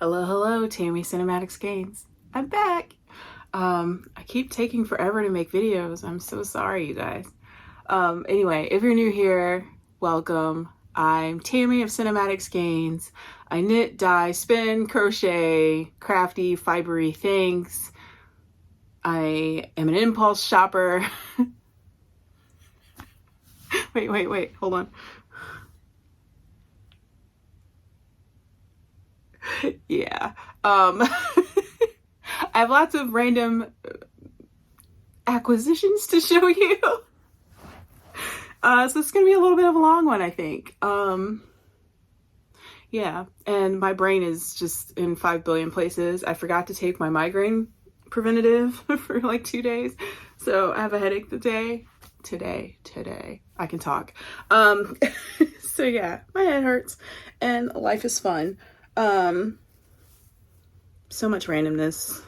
Hello, hello, Tammy Cinematic Skeins. I'm back. I keep taking forever to make videos. I'm so sorry, you guys. Anyway, if you're new here, welcome. I'm Tammy of Cinematic Skeins. I knit, dye, spin, crochet, crafty, fibery things. I am an impulse shopper. Wait, hold on. Yeah. I have lots of random acquisitions to show you. So it's going to be a little bit of a long one, I think. Yeah, and my brain is just in 5 billion places. I forgot to take my migraine preventative for like 2 days. So I have a headache today. I can talk. So yeah, my head hurts and life is fun. So much randomness.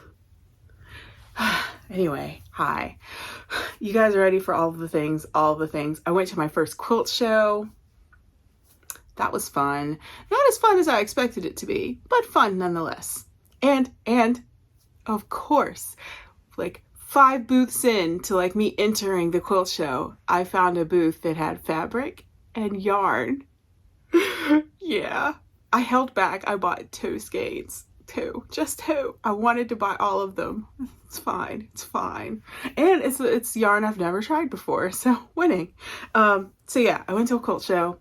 Anyway, hi. You guys are ready for all the things, I went to my first quilt show. That was fun. Not as fun as I expected it to be, but fun nonetheless. And of course, like 5 booths in to like me entering the quilt show, I found a booth that had fabric and yarn. Yeah, I held back. I bought 2 skeins. Just two. I wanted to buy all of them. It's fine. And it's yarn I've never tried before, so winning. So yeah, I went to a quilt show.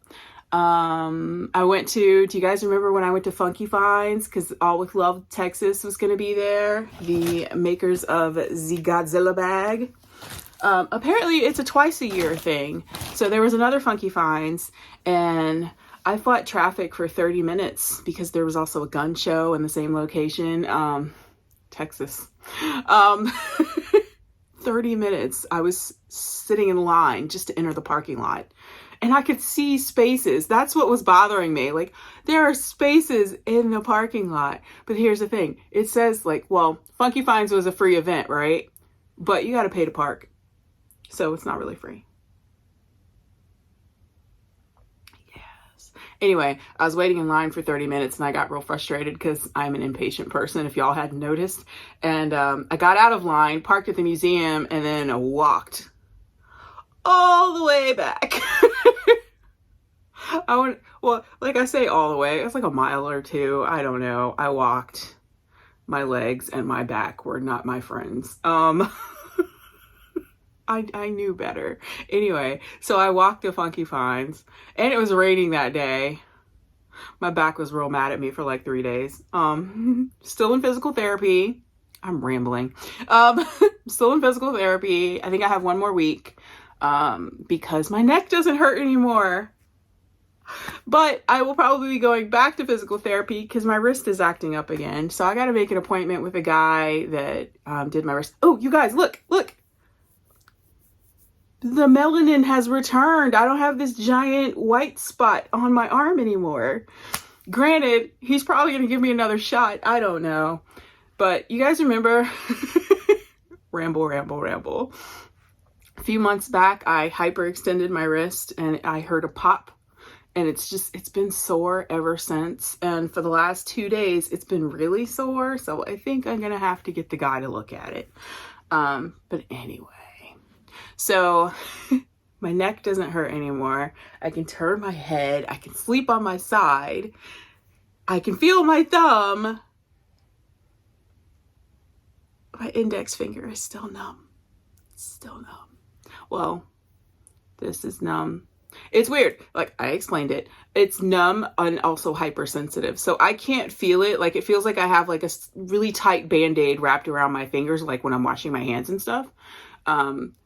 I went to, do you guys remember when I went to Funky Finds? Because All With Love Texas was going to be there. The makers of the Godzilla bag. Apparently it's a twice a year thing. So there was another Funky Finds, and I fought traffic for 30 minutes because there was also a gun show in the same location. Texas. 30 minutes. I was sitting in line just to enter the parking lot. And I could see spaces. That's what was bothering me. Like, there are spaces in the parking lot. But here's the thing. It says, like, well, Funky Finds was a free event, right? But you got to pay to park. So it's not really free. Anyway, I was waiting in line for 30 minutes and I got real frustrated because I'm an impatient person, if y'all hadn't noticed. And I got out of line, parked at the museum, and then walked all the way back. Well, like I say all the way, it's like a mile or 2. I don't know. I walked. My legs and my back were not my friends. I knew better. Anyway, so I walked to Funky Finds, and it was raining that day. My back was real mad at me for like 3 days. Still in physical therapy. I'm rambling. Still in physical therapy. I think I have 1 more week because my neck doesn't hurt anymore. But I will probably be going back to physical therapy because my wrist is acting up again. So I got to make an appointment with a guy that did my wrist. Oh, you guys, look. The melanin has returned. I don't have this giant white spot on my arm anymore. Granted, he's probably going to give me another shot. I don't know. But you guys remember, ramble. A few months back, I hyperextended my wrist and I heard a pop. And it's been sore ever since. And for the last 2 days, it's been really sore. So I think I'm going to have to get the guy to look at it. But anyway. So my neck doesn't hurt anymore. I can turn my head. I can sleep on my side. I can feel my thumb. My index finger is still numb. Well, this is numb. It's weird. Like, I explained it. It's numb and also hypersensitive. So I can't feel it. Like, it feels like I have like a really tight Band-Aid wrapped around my fingers, like when I'm washing my hands and stuff.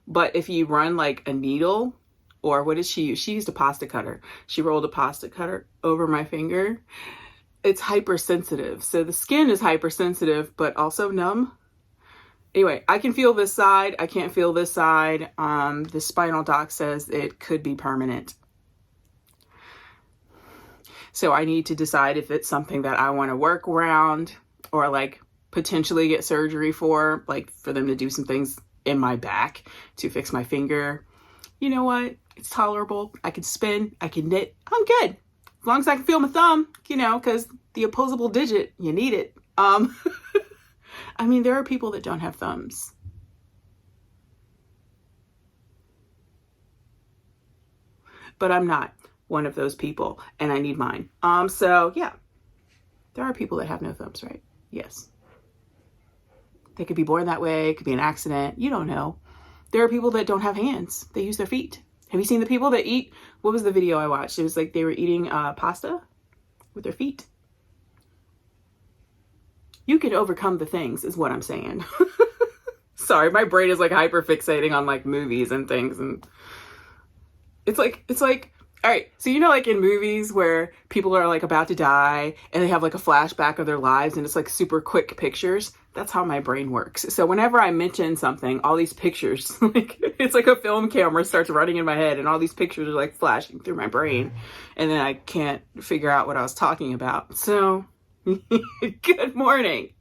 But if you run like a needle, or what did she use? She used a pasta cutter. She rolled a pasta cutter over my finger. It's hypersensitive. So the skin is hypersensitive, but also numb. Anyway, I can feel this side. I can't feel this side. The spinal doc says it could be permanent. So I need to decide if it's something that I want to work around or like potentially get surgery for, like for them to do some things in my back to fix my finger. You know what? It's tolerable. I can spin. I can knit. I'm good. As long as I can feel my thumb, you know, because the opposable digit, you need it. I mean, there are people that don't have thumbs. But I'm not one of those people, and I need mine. So yeah, there are people that have no thumbs, right? Yes. They could be born that way. It could be an accident. You don't know. There are people that don't have hands. They use their feet. Have you seen the people that eat? What was the video I watched? It was like they were eating pasta with their feet. You can overcome the things, is what I'm saying. Sorry, my brain is like hyper fixating on like movies and things, and it's like, all right, so you know, like in movies where people are like about to die and they have like a flashback of their lives and it's like super quick pictures. That's how my brain works. So whenever I mention something, all these pictures, like it's like a film camera starts running in my head and all these pictures are like flashing through my brain, and then I can't figure out what I was talking about. So good morning.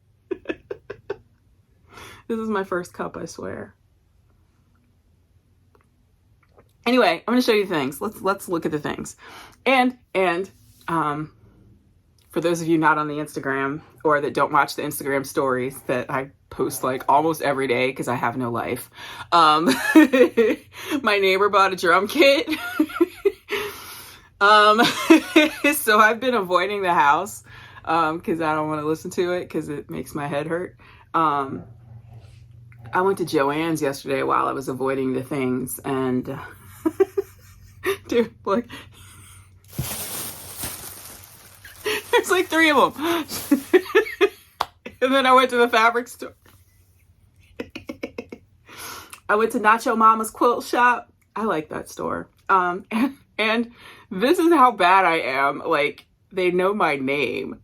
This is my first cup, I swear. Anyway, I'm going to show you things. Let's look at the things. And for those of you not on the Instagram or that don't watch the Instagram stories that I post like almost every day because I have no life. My neighbor bought a drum kit. So I've been avoiding the house because I don't want to listen to it because it makes my head hurt. I went to Joann's yesterday while I was avoiding the things, and dude, like, there's like 3 of them. And then I went to the fabric store. I went to Nacho Mama's quilt shop. I like that store. And this is how bad I am. Like, they know my name.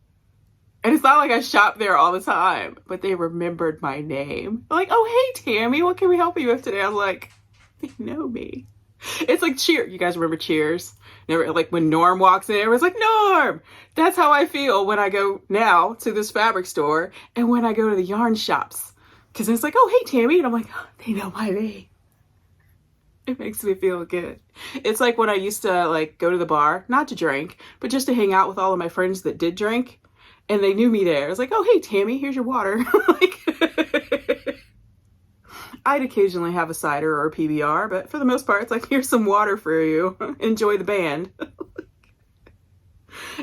And it's not like I shop there all the time, but they remembered my name. They're like, oh, hey, Tammy, what can we help you with today? I was like, they know me. It's like Cheers. You guys remember Cheers? Never, like when Norm walks in, everyone's like, Norm! That's how I feel when I go now to this fabric store and when I go to the yarn shops. Because it's like, oh, hey, Tammy. And I'm like, oh, they know my name. It makes me feel good. It's like when I used to like go to the bar, not to drink, but just to hang out with all of my friends that did drink. And they knew me there. I was like, oh, hey, Tammy, here's your water. Like, I'd occasionally have a cider or a PBR, but for the most part, it's like, here's some water for you. Enjoy the band.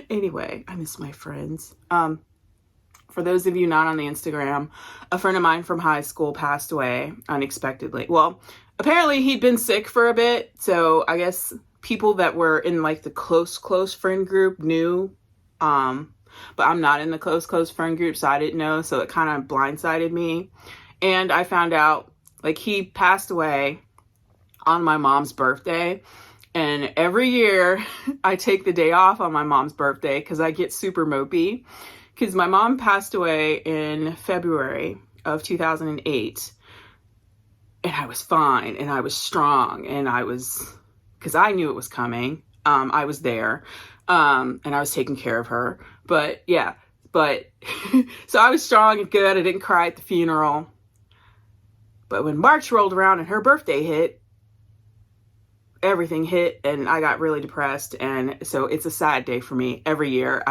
Anyway, I miss my friends. For those of you not on the Instagram, a friend of mine from high school passed away unexpectedly. Well, apparently he'd been sick for a bit. So I guess people that were in like the close friend group knew, but I'm not in the close friend group, so I didn't know. So it kind of blindsided me. And I found out like he passed away on my mom's birthday. And every year I take the day off on my mom's birthday because I get super mopey. Because my mom passed away in February of 2008. And I was fine and I was strong and because I knew it was coming. I was there and I was taking care of her. But yeah, so I was strong and good. I didn't cry at the funeral. But when March rolled around and her birthday hit, everything hit and I got really depressed. And so it's a sad day for me every year.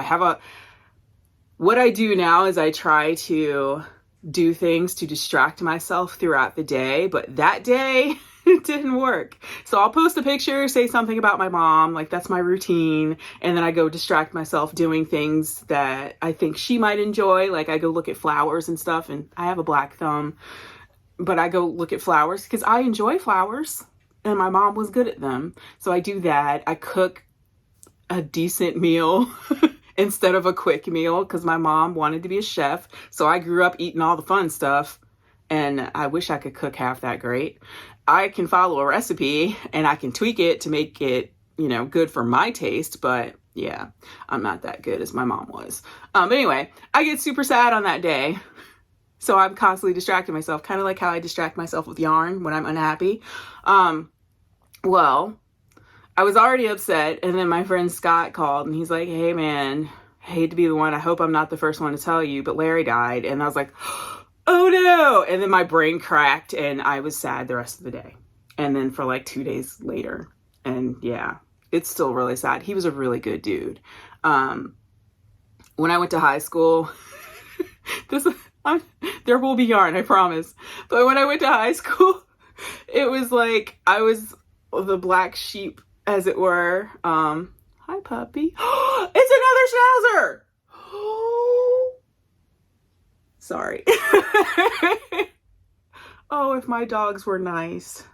What I do now is I try to do things to distract myself throughout the day, but that day it didn't work. So I'll post a picture, say something about my mom, like that's my routine, and then I go distract myself doing things that I think she might enjoy. Like I go look at flowers and stuff, and I have a black thumb, but I go look at flowers because I enjoy flowers and my mom was good at them. So I do that. I cook a decent meal instead of a quick meal because my mom wanted to be a chef. So I grew up eating all the fun stuff, and I wish I could cook half that great. I can follow a recipe and I can tweak it to make it, good for my taste. But yeah, I'm not that good as my mom was. Anyway, I get super sad on that day. So I'm constantly distracting myself, kind of like how I distract myself with yarn when I'm unhappy. Well, I was already upset, and then my friend Scott called, and he's like, hey, man, I hate to be the one. I hope I'm not the first one to tell you, but Larry died. And I was like, oh, no. And then my brain cracked, and I was sad the rest of the day. And then for like 2 days later. And yeah, it's still really sad. He was a really good dude. when I went to high school, this there will be yarn, I promise. But when I went to high school, it was like I was the black sheep, as it were. Hi, puppy. It's another schnauzer. Sorry. Oh, if my dogs were nice.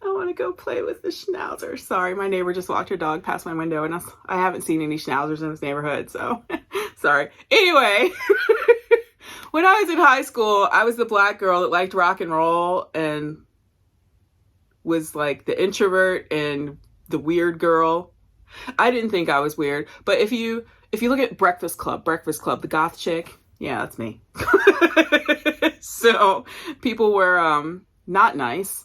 I want to go play with the schnauzer. Sorry, my neighbor just walked her dog past my window, and I haven't seen any schnauzers in this neighborhood, so sorry. Anyway, when I was in high school, I was the black girl that liked rock and roll and was like the introvert and the weird girl. I didn't think I was weird, but if you look at Breakfast Club, the goth chick, yeah, that's me. So people were not nice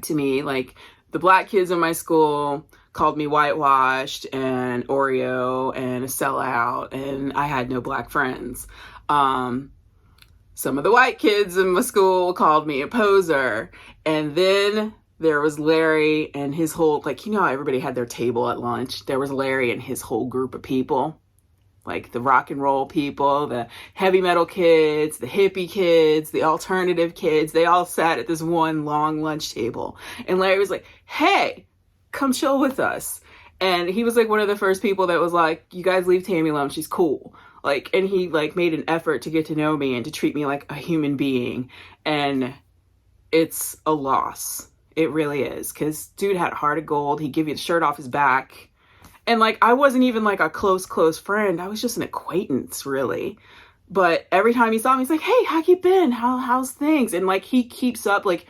to me. Like, the black kids in my school called me whitewashed and Oreo and a sellout, and I had no black friends. Some of the white kids in my school called me a poser. And then there was Larry and his whole, like, you know how everybody had their table at lunch? There was Larry and his whole group of people. Like the rock and roll people, the heavy metal kids, the hippie kids, the alternative kids. They all sat at this one long lunch table. And Larry was like, hey, come chill with us. And he was like one of the first people that was like, you guys leave Tammy alone, she's cool. Like, and he like made an effort to get to know me and to treat me like a human being. And it's a loss. It really is. Because dude had a heart of gold. He'd give you the shirt off his back. And like, I wasn't even like a close friend. I was just an acquaintance, really. But every time he saw me, he's like, hey, how you been? How's things? And like, he keeps up, like,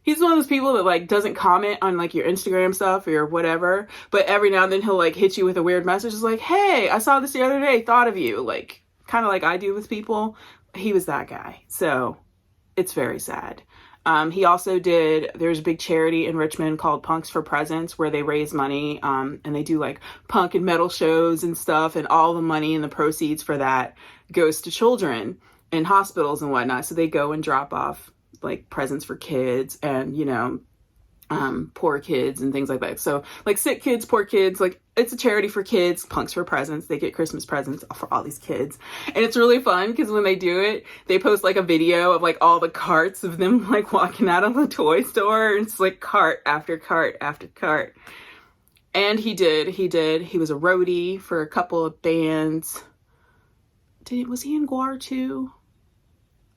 he's one of those people that like doesn't comment on like your Instagram stuff or whatever. But every now and then he'll like hit you with a weird message. It's like, hey, I saw this the other day, thought of you. Like, kind of like I do with people. He was that guy. So it's very sad. He also there's a big charity in Richmond called Punks for Presents where they raise money, and they do like punk and metal shows and stuff, and all the money and the proceeds for that goes to children in hospitals and whatnot. So they go and drop off like presents for kids and, you know, poor kids and things like that. So like sick kids, poor kids, like it's a charity for kids, Punks for Presents. They get Christmas presents for all these kids. And it's really fun because when they do it, they post like a video of like all the carts of them like walking out of the toy store. And it's like cart after cart after cart. And he was a roadie for a couple of bands. Was he in Guar too?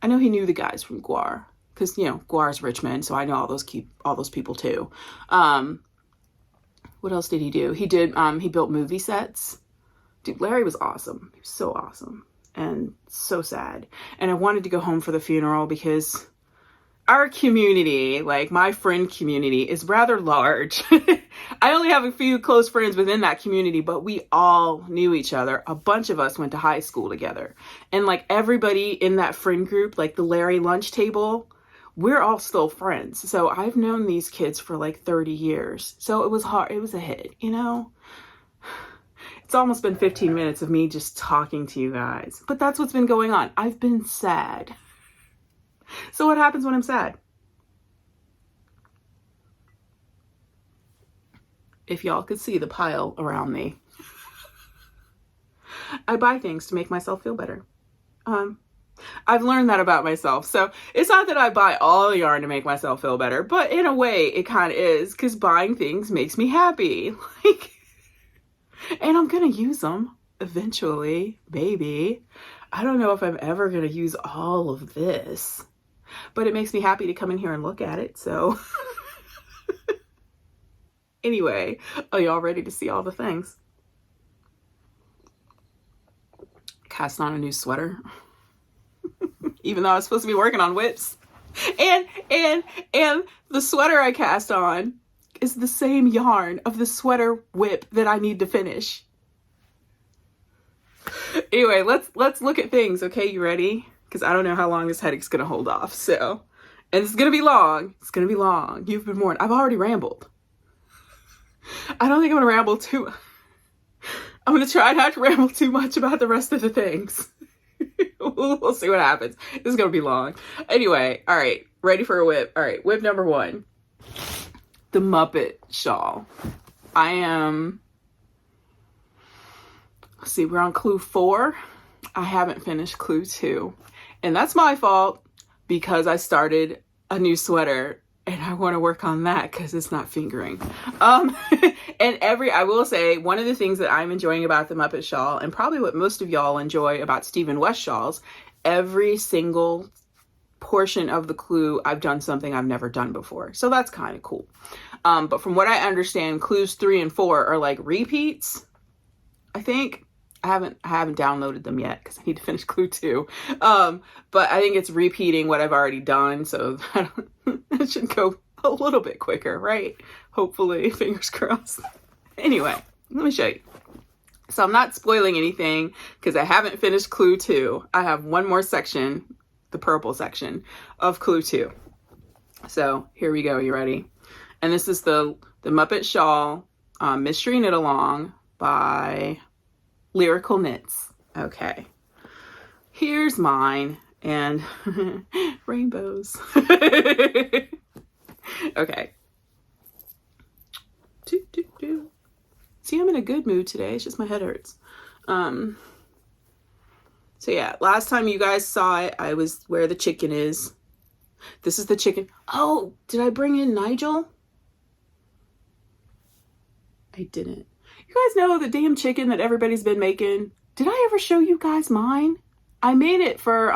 I know he knew the guys from Guar. Because, you know, Guar's Richmond, so I know all those people too. What else did he do? He built movie sets. Dude, Larry was awesome. He was so awesome. And so sad. And I wanted to go home for the funeral because our community, like my friend community, is rather large. I only have a few close friends within that community, but we all knew each other. A bunch of us went to high school together. And like everybody in that friend group, like the Larry lunch table, we're all still friends. So I've known these kids for like 30 years. So it was hard. It was a hit, you know? It's almost been 15 minutes of me just talking to you guys. But that's what's been going on. I've been sad. So what happens when I'm sad? If y'all could see the pile around me. I buy things to make myself feel better. I've learned that about myself. So it's not that I buy all the yarn to make myself feel better, but in a way it kind of is, because buying things makes me happy. Like, and I'm going to use them eventually, maybe. I don't know if I'm ever going to use all of this, but it makes me happy to come in here and look at it. So anyway, are y'all ready to see all the things? Cast on a new sweater. Even though I was supposed to be working on whips. And the sweater I cast on is the same yarn of the sweater whip that I need to finish. Anyway, let's look at things, okay? You ready? Because I don't know how long this headache's gonna hold off. So, and it's gonna be long. It's gonna be long. You've been warned. I've already rambled. I don't think I'm gonna ramble too. I'm gonna try not to ramble too much about the rest of the things. We'll see what happens. This is gonna be long. Anyway, all right, ready for a whip. All right, whip number 1, the Muppet Shawl. I am let's see, we're on clue 4. I haven't finished clue 2. And that's my fault because I started a new sweater and I want to work on that because it's not fingering. And I will say, one of the things that I'm enjoying about the Muppet Shawl, and probably what most of y'all enjoy about Stephen West shawls, every single portion of the clue, I've done something I've never done before. So that's kind of cool. But from what I understand, clues 3 and 4 are like repeats, I think. I haven't downloaded them yet because I need to finish clue 2. But I think it's repeating what I've already done. So that should go a little bit quicker, right? Hopefully, fingers crossed. Anyway, let me show you. So I'm not spoiling anything because I haven't finished clue 2. I have one more section, the purple section of clue 2. So here we go. You ready? And this is the Muppet Shawl Mystery Knit Along by Lyrical Knits. Okay. Here's mine. And rainbows. Okay. See, I'm in a good mood today. It's just my head hurts. So yeah, last time you guys saw it, I was where the chicken is. This is the chicken. Oh, did I bring in Nigel? I didn't. You guys know the damn chicken that everybody's been making? Did I ever show you guys mine? I made it for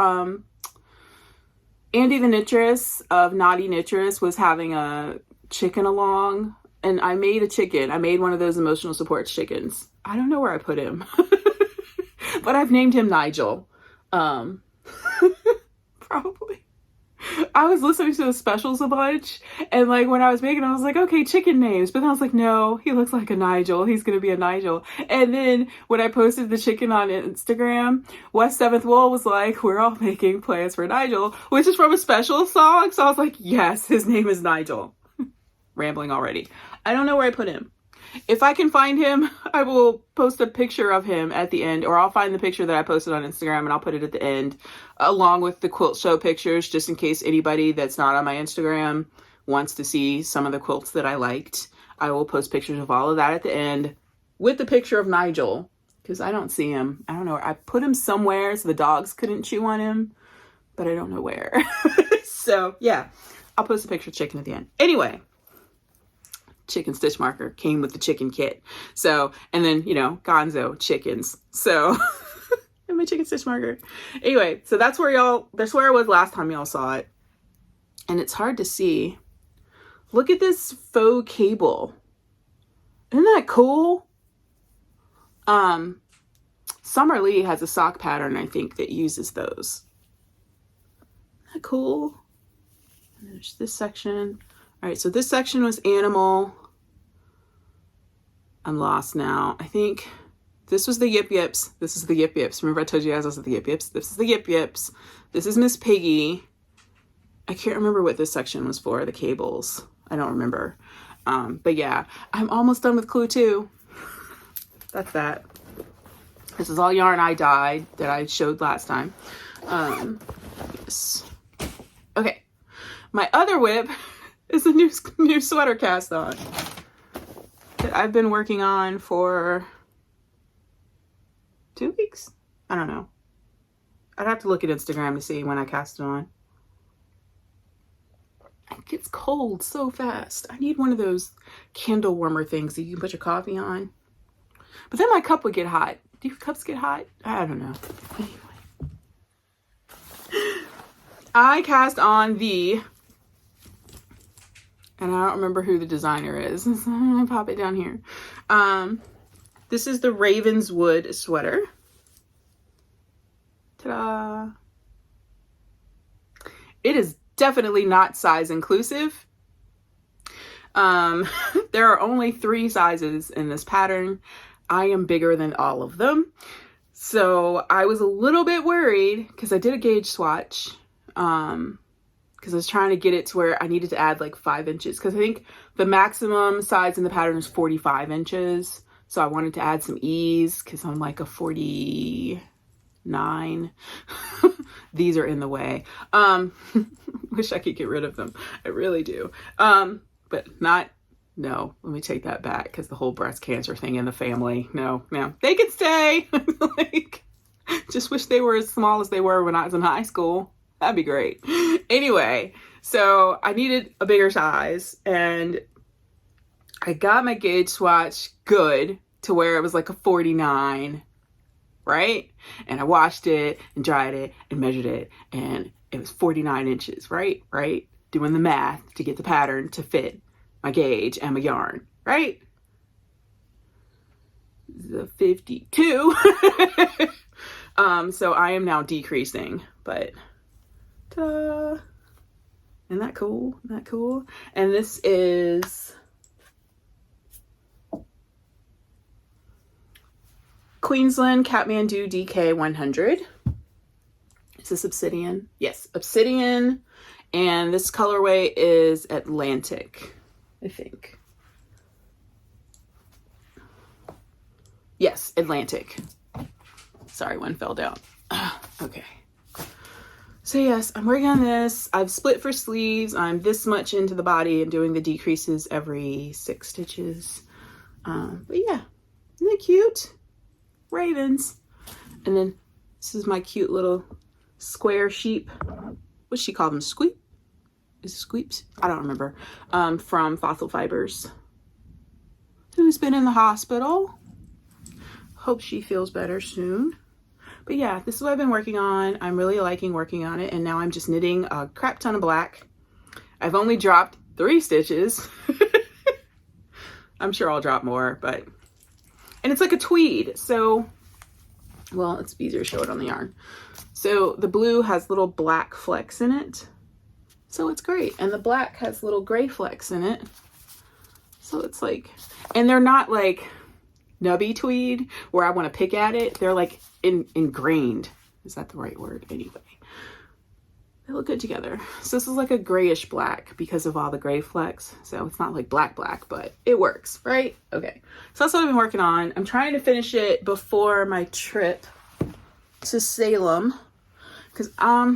Andy the Knitress of Naughty Knitress was having a chicken along, and I made a chicken. I made one of those emotional support chickens. I don't know where I put him, but I've named him Nigel. Probably. I was listening to the specials a bunch, and like when I was making, I was like, okay, chicken names. But then I was like, no, he looks like a Nigel. He's gonna be a Nigel. And then when I posted the chicken on Instagram, West 7th Wool was like, we're all making plans for Nigel, which is from a special song. So I was like, yes, his name is Nigel. Rambling already. I don't know where I put him. If I can find him, I will post a picture of him at the end, or I'll find the picture that I posted on Instagram and I'll put it at the end, along with the quilt show pictures, just in case anybody that's not on my Instagram wants to see some of the quilts that I liked. I will post pictures of all of that at the end with the picture of Nigel, because I don't see him. I don't know. I put him somewhere so the dogs couldn't chew on him, but I don't know where. So yeah, I'll post a picture of chicken at the end. Anyway. Chicken stitch marker came with the chicken kit. So, and then, you know, Gonzo chickens. So, and my chicken stitch marker. Anyway, so that's where I was last time y'all saw it. And it's hard to see. Look at this faux cable. Isn't that cool? Summer Lee has a sock pattern, I think, that uses those. Isn't that cool? And there's this section. All right, so this section was animal. I'm lost now. I think this was the Yip Yips. This is the Yip Yips. Remember I told you guys this is the Yip Yips? This is the Yip Yips. This is Miss Piggy. I can't remember what this section was for, the cables. I don't remember. But yeah, I'm almost done with clue 2. That's that. This is all yarn I dyed that I showed last time. Yes. Okay, my other whip is a new sweater cast on that I've been working on for 2 weeks. I don't know. I'd have to look at Instagram to see when I cast it on. It gets cold so fast. I need one of those candle warmer things that you can put your coffee on. But then my cup would get hot. Do your cups get hot? I don't know. Anyway. I cast on the... And I don't remember who the designer is. So I'm going to pop it down here. This is the Ravenswood sweater. Ta-da! It is definitely not size inclusive. There are only 3 sizes in this pattern. I am bigger than all of them. So I was a little bit worried because I did a gauge swatch. Because I was trying to get it to where I needed to add like 5 inches. Because I think the maximum size in the pattern is 45 inches. So I wanted to add some ease because I'm like a 49. These are in the way. Wish I could get rid of them. I really do. But not no, let me take that back, because the whole breast cancer thing in the family. No, they can stay. Like, just wish they were as small as they were when I was in high school. That'd be great. Anyway, so I needed a bigger size, and I got my gauge swatch good to where it was like a 49, right? And I washed it and dried it and measured it, and it was 49 inches, right? Doing the math to get the pattern to fit my gauge and my yarn, right? The 52. So I am now decreasing, but ta-da. Isn't that cool? Isn't that cool? And this is Queensland Kathmandu DK 100. Is this obsidian? Yes, obsidian. And this colorway is Atlantic, I think. Yes, Atlantic. Sorry, one fell down. Okay. So yes, I'm working on this. I've split for sleeves. I'm this much into the body and doing the decreases every 6 stitches. But yeah, isn't it cute? Ravens. And then this is my cute little square sheep. What's she call them? Squeep? Is it squeeps? I don't remember. From Fossil Fibers. Who's been in the hospital. Hope she feels better soon. But yeah, this is what I've been working on. I'm really liking working on it. And now I'm just knitting a crap ton of black. I've only dropped 3 stitches. I'm sure I'll drop more, but... And it's like a tweed. So, well, it's easier to show it on the yarn. So the blue has little black flecks in it. So it's great. And the black has little gray flecks in it. So it's like... And they're not like... nubby tweed where I want to pick at it. They're like ingrained. Is that the right word? Anyway, they look good together. So this is like a grayish black because of all the gray flecks. So it's not like black, but it works, right? Okay. So that's what I've been working on. I'm trying to finish it before my trip to Salem because I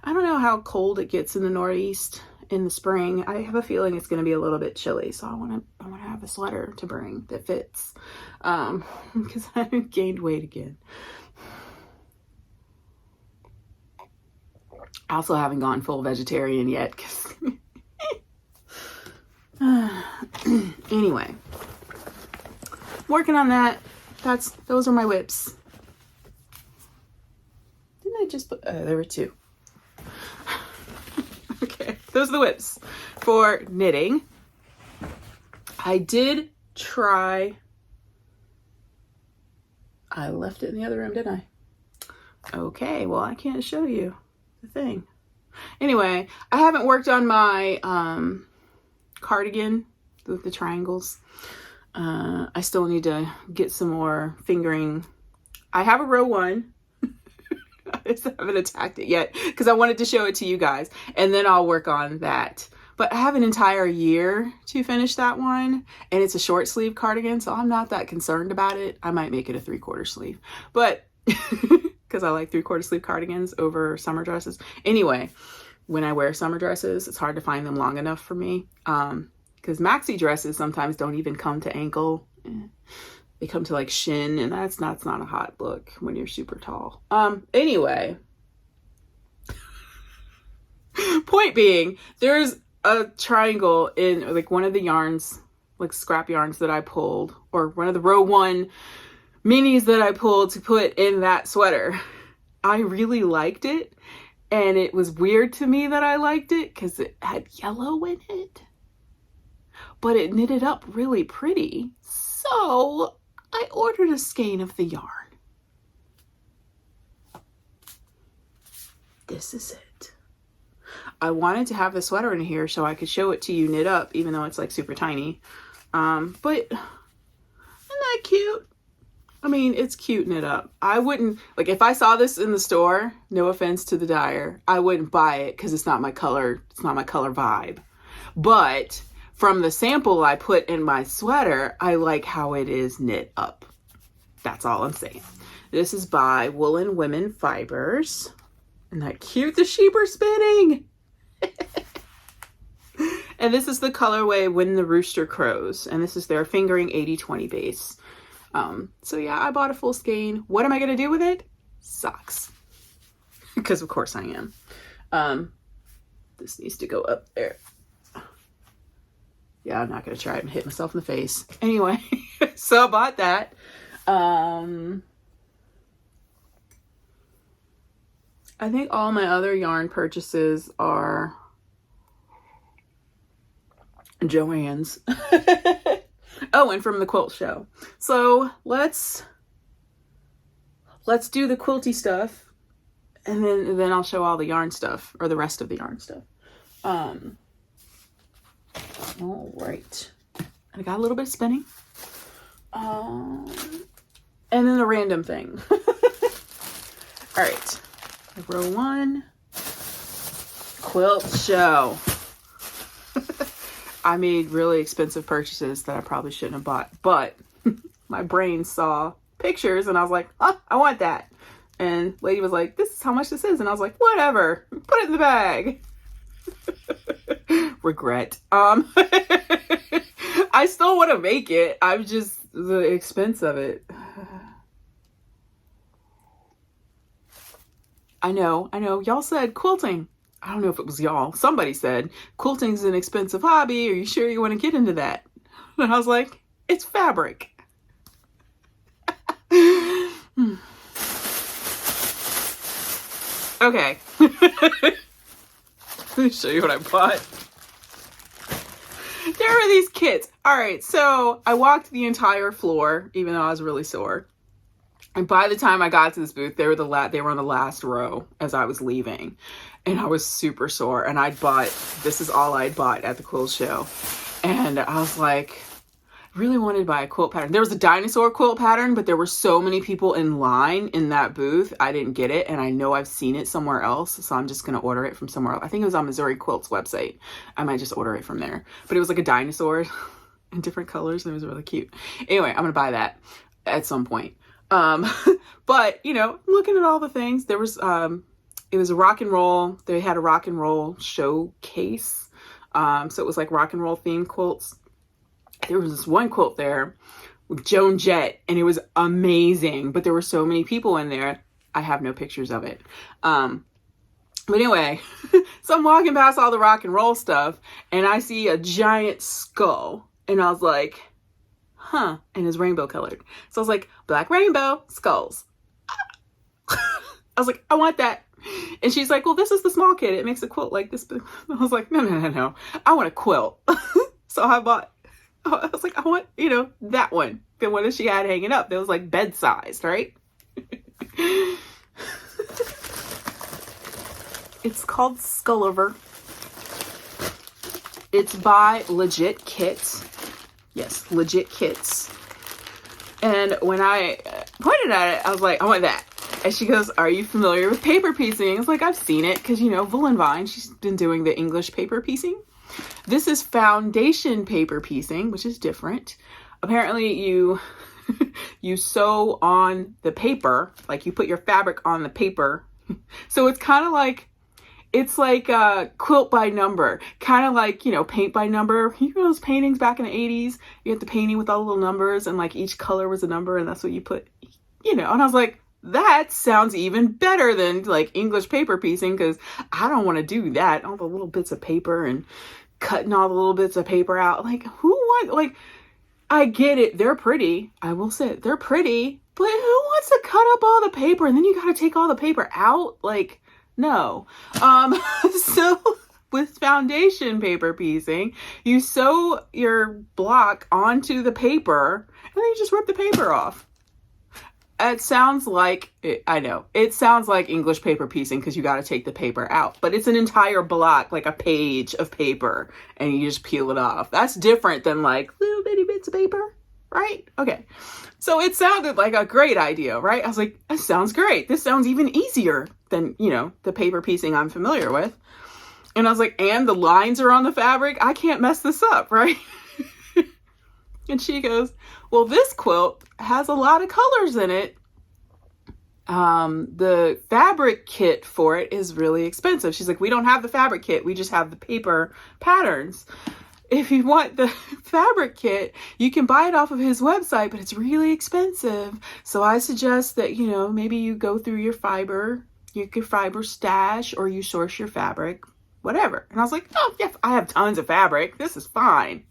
don't know how cold it gets in the Northeast in the spring. I have a feeling it's going to be a little bit chilly, so I want to have a sweater to bring that fits, because I gained weight again. I also haven't gone full vegetarian yet, because anyway, working on that. Those are my whips. Didn't I just put, there were 2. Okay, those are the whips for knitting. I did try, I left it in the other room, didn't I? Okay, well, I can't show you the thing. Anyway, I haven't worked on my cardigan with the triangles. I still need to get some more fingering. I have a row 1. I just haven't attacked it yet because I wanted to show it to you guys, and then I'll work on that. But I have an entire year to finish that one, and it's a short sleeve cardigan, so I'm not that concerned about it. I might make it a 3/4 sleeve, but because I like 3/4 sleeve cardigans over summer dresses. Anyway, when I wear summer dresses, it's hard to find them long enough for me, because maxi dresses sometimes don't even come to ankle. They come to like shin, and that's not a hot look when you're super tall. Anyway, point being, there's a triangle in like one of the yarns, like scrap yarns that I pulled, or one of the row 1 minis that I pulled to put in that sweater. I really liked it, and it was weird to me that I liked it because it had yellow in it, but it knitted up really pretty. So I ordered a skein of the yarn. This is it. I wanted to have the sweater in here so I could show it to you knit up, even though it's like super tiny. But isn't that cute? I mean, it's cute knit up. I wouldn't, like, if I saw this in the store, no offense to the dyer, I wouldn't buy it because it's not my color. It's not my color vibe. But from the sample I put in my sweater, I like how it is knit up. That's all I'm saying. This is by Woolen Women Fibers. Isn't that cute? The sheep are spinning. And this is the colorway When the Rooster Crows. And this is their fingering 80/20 base. So yeah, I bought a full skein. What am I going to do with it? Socks. Because of course I am. This needs to go up there. Yeah, I'm not going to try it and hit myself in the face. Anyway, so I bought that. I think all my other yarn purchases are Joann's. Oh, and from the quilt show. So let's do the quilty stuff, and then I'll show all the yarn stuff, or the rest of the yarn stuff. All right. I got a little bit of spinning. And then a random thing. All right. Row 1. Quilt show. I made really expensive purchases that I probably shouldn't have bought, but my brain saw pictures and I was like, oh, I want that. And lady was like, this is how much this is. And I was like, whatever, put it in the bag. Regret. I still want to make it. I'm just the expense of it. I know. Y'all said quilting. I don't know if it was y'all. Somebody said, quilting's an expensive hobby. Are you sure you want to get into that? And I was like, it's fabric. Okay. Let me show you what I bought. There were these kits. All right, so I walked the entire floor, even though I was really sore. And by the time I got to this booth, they were on the last row as I was leaving. And I was super sore. And this is all I'd bought at the quilt show. And I was like, really wanted to buy a quilt pattern. There was a dinosaur quilt pattern, but there were so many people in line in that booth. I didn't get it. And I know I've seen it somewhere else. So I'm just going to order it from somewhere else. I think it was on Missouri Quilt's website. I might just order it from there. But it was like a dinosaur in different colors. And it was really cute. Anyway, I'm going to buy that at some point. But you know, looking at all the things, there was, it was a rock and roll. They had a rock and roll showcase. So it was like rock and roll themed quilts. There was this one quilt there with Joan Jett and it was amazing, but there were so many people in there. I have no pictures of it. But anyway, so I'm walking past all the rock and roll stuff and I see a giant skull and I was like, huh, and it's rainbow colored. So I was like, black rainbow skulls. I was like, I want that. And she's like, well, this is the small kit. It makes a quilt like this. I was like, no. I want a quilt. So I was like, I want, that one. The one that she had hanging up. That was like bed sized, right? It's called Skullover. It's by Legit Kits. Yes, Legit Kits. And when I pointed at it, I was like, I want that. And she goes, are you familiar with paper piecing? I was like, I've seen it because, Woolen Vine, she's been doing the English paper piecing. This is foundation paper piecing, which is different. Apparently you sew on the paper, like you put your fabric on the paper. So it's kind of like, it's like quilt by number, kind of like, paint by number. You know those paintings back in the 80s? You had the painting with all the little numbers and like each color was a number and that's what you put, And I was like, that sounds even better than like English paper piecing because I don't want to do that. All the little bits of paper and cutting all the little bits of paper out. Like I get it. They're pretty. I will say they're pretty, but who wants to cut up all the paper and then you got to take all the paper out? Like, no. So with foundation paper piecing, you sew your block onto the paper and then you just rip the paper off. It sounds like, I know, it sounds like English paper piecing because you got to take the paper out, but it's an entire block, like a page of paper, and you just peel it off. That's different than like little bitty bits of paper, right? Okay. So it sounded like a great idea, right? I was like, that sounds great. This sounds even easier than, the paper piecing I'm familiar with. And I was like, and the lines are on the fabric. I can't mess this up, right? And she goes, well, this quilt has a lot of colors in it. the fabric kit for it is really expensive. She's like, we don't have the fabric kit. We just have the paper patterns. If you want the fabric kit, you can buy it off of his website, but it's really expensive. So I suggest that, you know, maybe you go through your fiber stash, or you source your fabric, whatever. And I was like, oh, yeah, I have tons of fabric. This is fine.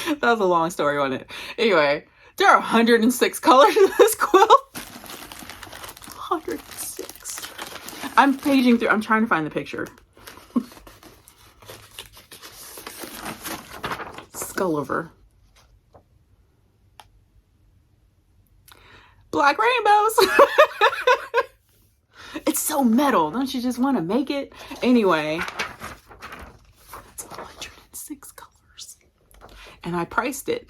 That was a long story on it. Anyway, there are 106 colors in this quilt. 106. I'm paging through. I'm trying to find the picture. Skullover. Black rainbows. It's so metal. Don't you just want to make it? Anyway, it's 106 colors. And I priced it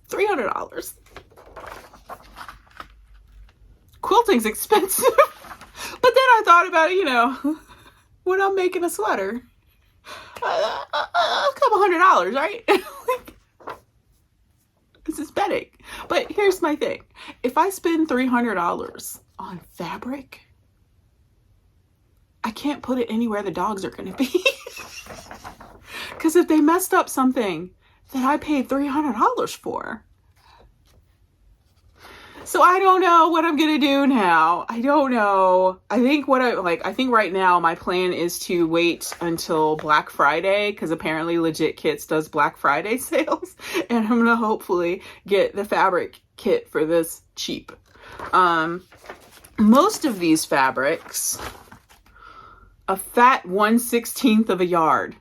$300. Quilting's expensive. But then I thought about it, you know, when I'm making a sweater, a couple $100, right? Like, it's aesthetic. But here's my thing. If I spend $300 on fabric, I can't put it anywhere the dogs are going to be. Because if they messed up something that I paid $300 for. So I don't know what I'm going to do now. I don't know. I think right now my plan is to wait until Black Friday, because apparently Legit Kits does Black Friday sales, and I'm going to hopefully get the fabric kit for this cheap. Most of these fabrics, a fat 1/16 of a yard,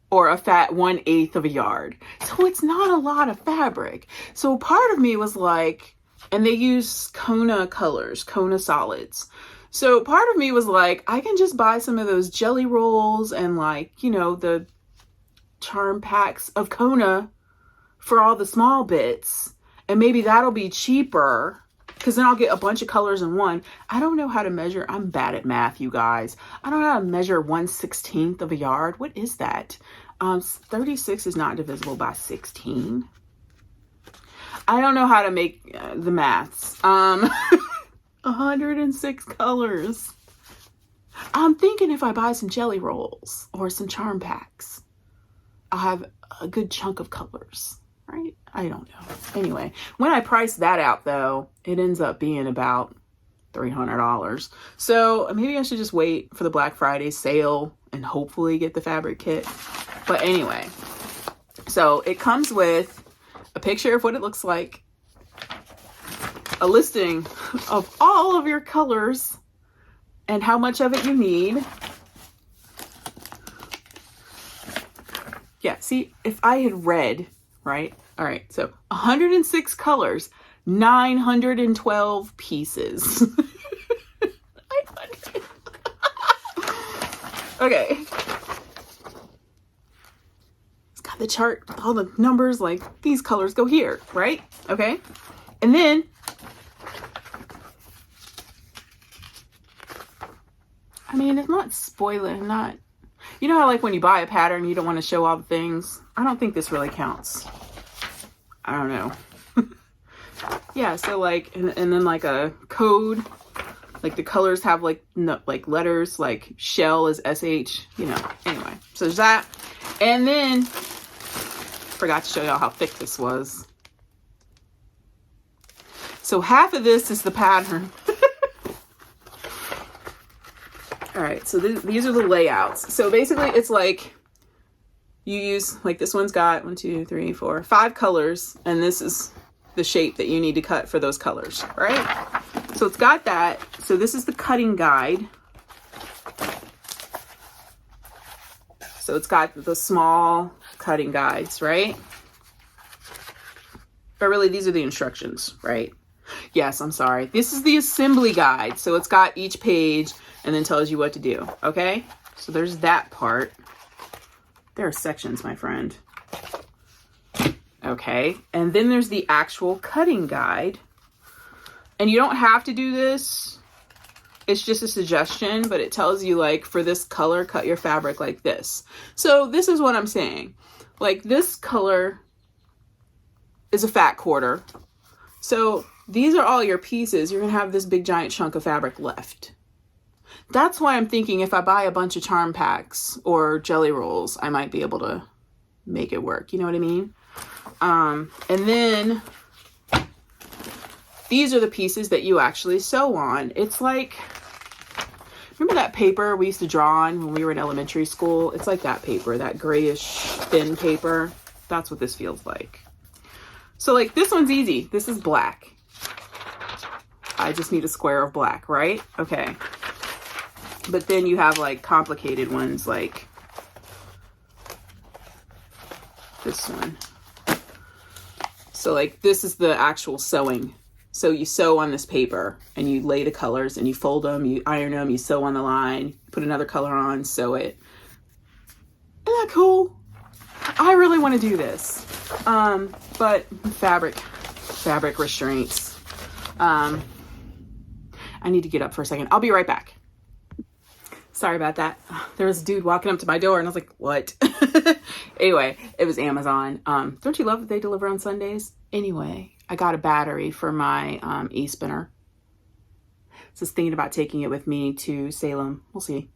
or a fat 1/8 of a yard. So it's not a lot of fabric. So part of me was like, and they use Kona colors, Kona solids. So part of me was like, I can just buy some of those jelly rolls and, like, you know, the charm packs of Kona for all the small bits. And maybe that'll be cheaper, because then I'll get a bunch of colors in one. I don't know how to measure. I'm bad at math, you guys. I don't know how to measure 1/16 of a yard. What is that? 36 is not divisible by 16. I don't know how to make the maths. 106 colors. I'm thinking if I buy some jelly rolls or some charm packs, I'll have a good chunk of colors, right? I don't know. Anyway, when I price that out, though, it ends up being about $300. So maybe I should just wait for the Black Friday sale and hopefully get the fabric kit. But anyway, so it comes with a picture of what it looks like, a listing of all of your colors and how much of it you need. Yeah, see, if I had read, right? All right, so 106 colors, 912 pieces. 900. Okay. The chart, all the numbers, like these colors go here, right? Okay. And then I mean, it's not spoiling, not, you know how like when you buy a pattern, you don't want to show all the things. I don't think this really counts. I don't know. Yeah. So like, and then like a code, like the colors have like, no, like letters, like shell is SH, you know, anyway, so there's that. And then forgot to show y'all how thick this was. So half of this is the pattern. All right, so these are the layouts. So basically it's like you use, like this one's got 1, 2, 3, 4, 5 colors, and this is the shape that you need to cut for those colors, right? So it's got that. So this is the cutting guide. So it's got the small cutting guides, right? But really, these are the instructions, right? Yes, I'm sorry. This is the assembly guide. So it's got each page and then tells you what to do, okay? So there's that part. There are sections, my friend. Okay, and then there's the actual cutting guide. And you don't have to do this. It's just a suggestion, but it tells you like for this color, cut your fabric like this. So this is what I'm saying. Like this color is a fat quarter. So these are all your pieces. You're going to have this big giant chunk of fabric left. That's why I'm thinking if I buy a bunch of charm packs or jelly rolls, I might be able to make it work. You know what I mean? And then these are the pieces that you actually sew on. It's like, remember that paper we used to draw on when we were in elementary school? It's like that paper, that grayish thin paper. That's what this feels like. So like this one's easy. This is black. I just need a square of black, right? Okay. But then you have like complicated ones like this one. So like this is the actual sewing. So you sew on this paper and you lay the colors and you fold them, you iron them, you sew on the line, put another color on, sew it. Isn't that cool? I really want to do this. But fabric restraints. I need to get up for a second. I'll be right back. Sorry about that. There was a dude walking up to my door and I was like, what? Anyway, it was Amazon. Don't you love that they deliver on Sundays? Anyway, I got a battery for my e-spinner. So I was thinking about taking it with me to Salem. We'll see.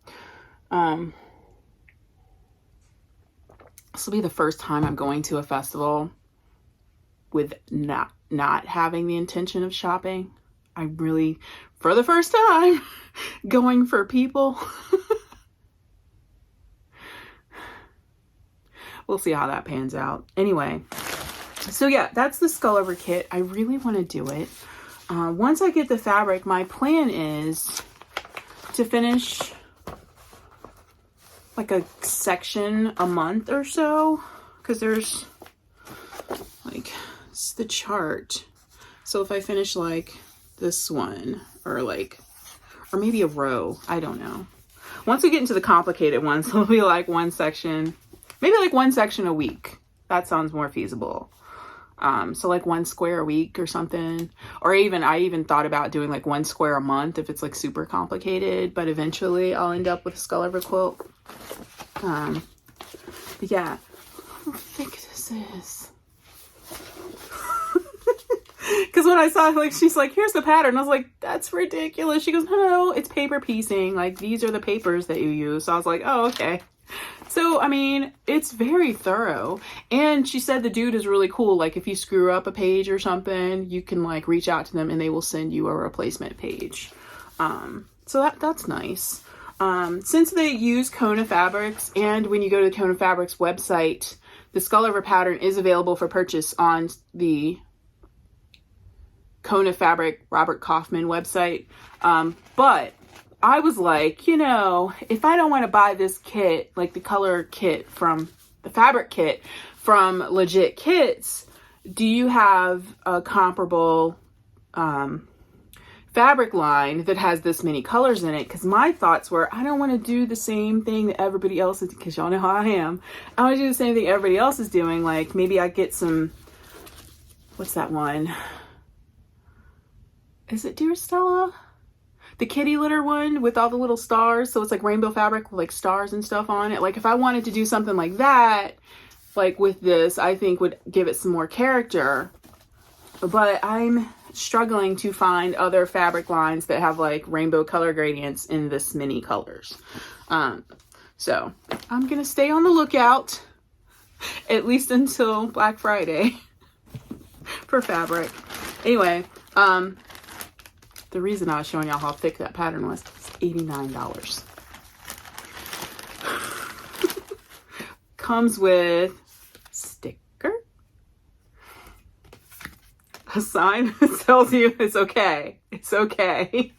This will be the first time I'm going to a festival with not having the intention of shopping. I really, for the first time, going for people. We'll see how that pans out. Anyway, so yeah, that's the skull over kit. I really want to do it. Once I get the fabric, my plan is to finish like a section a month or so, because there's like, it's the chart. So if I finish like this one or maybe a row, I don't know. Once we get into the complicated ones, it'll be like one section, maybe like one section a week. That sounds more feasible. So like one square a week or something, or I even thought about doing like one square a month if it's like super complicated, but eventually I'll end up with a skull over quilt. But yeah, how thick this is. Because when I saw like, she's like, here's the pattern. I was like, that's ridiculous. She goes, no, it's paper piecing. Like these are the papers that you use. So I was like, oh, okay. So, I mean, it's very thorough. And she said the dude is really cool. Like if you screw up a page or something, you can like reach out to them and they will send you a replacement page. So that's nice. Since they use Kona Fabrics, and when you go to the Kona Fabrics website, the skull over pattern is available for purchase on the Kona Fabric Robert Kaufman website. But I was like, you know, if I don't want to buy this kit, like the color kit from the fabric kit from Legit Kits, do you have a comparable fabric line that has this many colors in it? Because my thoughts were, I don't want to do the same thing that everybody else is, because y'all know how I am. I want to do the same thing everybody else is doing. Like maybe I get some, what's that one? Is it Dear Stella? The kitty litter one with all the little stars. So it's like rainbow fabric with like stars and stuff on it. Like if I wanted to do something like that, like with this, I think would give it some more character. But I'm struggling to find other fabric lines that have like rainbow color gradients in this many colors. So I'm going to stay on the lookout at least until Black Friday for fabric. Anyway, the reason I was showing y'all how thick that pattern was, it's $89. Comes with sticker, a sign that tells you it's okay. It's okay.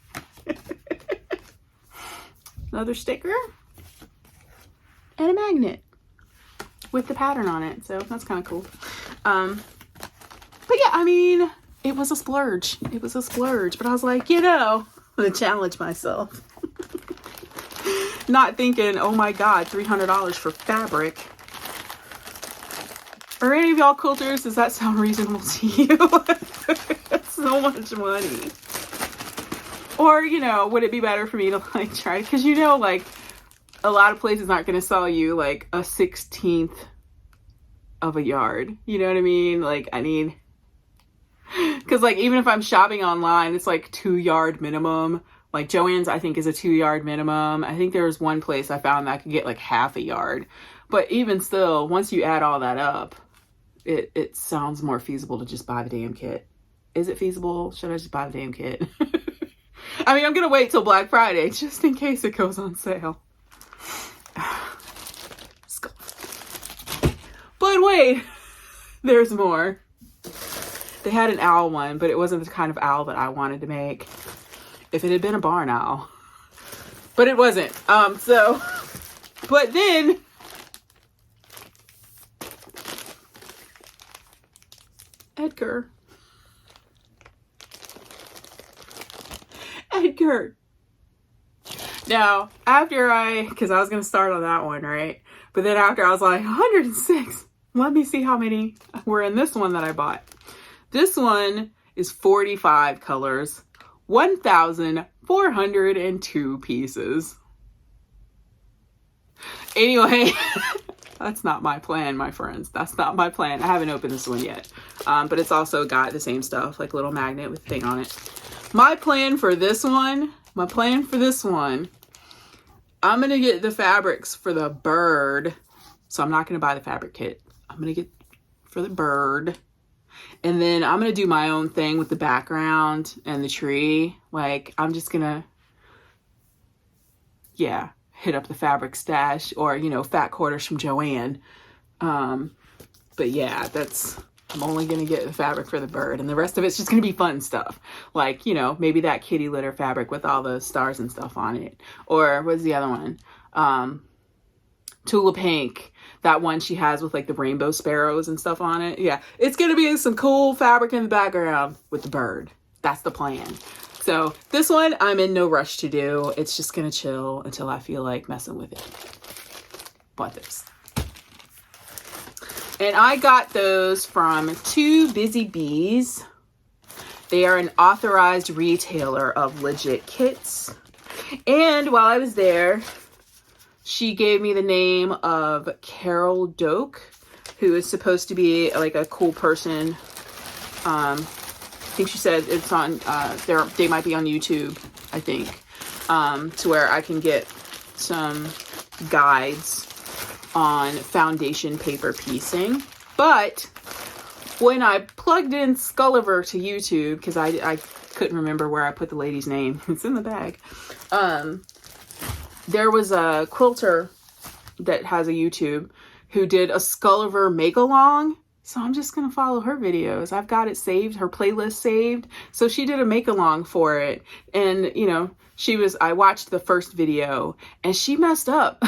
Another sticker and a magnet with the pattern on it. So that's kind of cool. But yeah, I mean, it was a splurge. It was a splurge. But I was like, you know, I'm going to challenge myself. Not thinking, oh my God, $300 for fabric. Are any of y'all quilters, does that sound reasonable to you? That's so much money. Or, you know, would it be better for me to like try? Because you know, like a lot of places aren't going to sell you like a 16th of a yard. You know what I mean? Like I need Because like even if I'm shopping online, it's like 2-yard minimum. Like Joann's, I think, is a 2-yard minimum. I think there was one place I found that I could get like half a yard. But even still, once you add all that up, it sounds more feasible to just buy the damn kit. Is it feasible? Should I just buy the damn kit? I mean, I'm going to wait till Black Friday just in case it goes on sale. But wait, there's more. They had an owl one, but it wasn't the kind of owl that I wanted to make. If it had been a barn owl. But it wasn't. But then Edgar. Now, because I was going to start on that one, right? But then after I was like, 106. Let me see how many were in this one that I bought. This one is 45 colors, 1,402 pieces. Anyway, that's not my plan, my friends. That's not my plan. I haven't opened this one yet. But it's also got the same stuff, like a little magnet with a thing on it. My plan for this one, I'm going to get the fabrics for the bird. So I'm not going to buy the fabric kit. I'm going to get for the bird. And then I'm going to do my own thing with the background and the tree. Like, I'm just going to, hit up the fabric stash or, fat quarters from Joann. But yeah, I'm only going to get the fabric for the bird. And the rest of it's just going to be fun stuff. Like, maybe that kitty litter fabric with all the stars and stuff on it. Or what's the other one? Tula Pink. That one she has with like the rainbow sparrows and stuff on it. Yeah, it's going to be some cool fabric in the background with the bird. That's the plan. So this one, I'm in no rush to do. It's just going to chill until I feel like messing with it. Bought this. And I got those from Two Busy Bees. They are an authorized retailer of legit kits. And while I was there, she gave me the name of Carol Doak, who is supposed to be like a cool person. I think she said it's on, they might be on YouTube, I think, to where I can get some guides on foundation paper piecing. But when I plugged in Skulliver to YouTube, because I couldn't remember where I put the lady's name, it's in the bag, there was a quilter that has a YouTube who did a Skulliver make-along. So I'm just going to follow her videos. I've got it saved, her playlist saved. So she did a make-along for it. And, I watched the first video and she messed up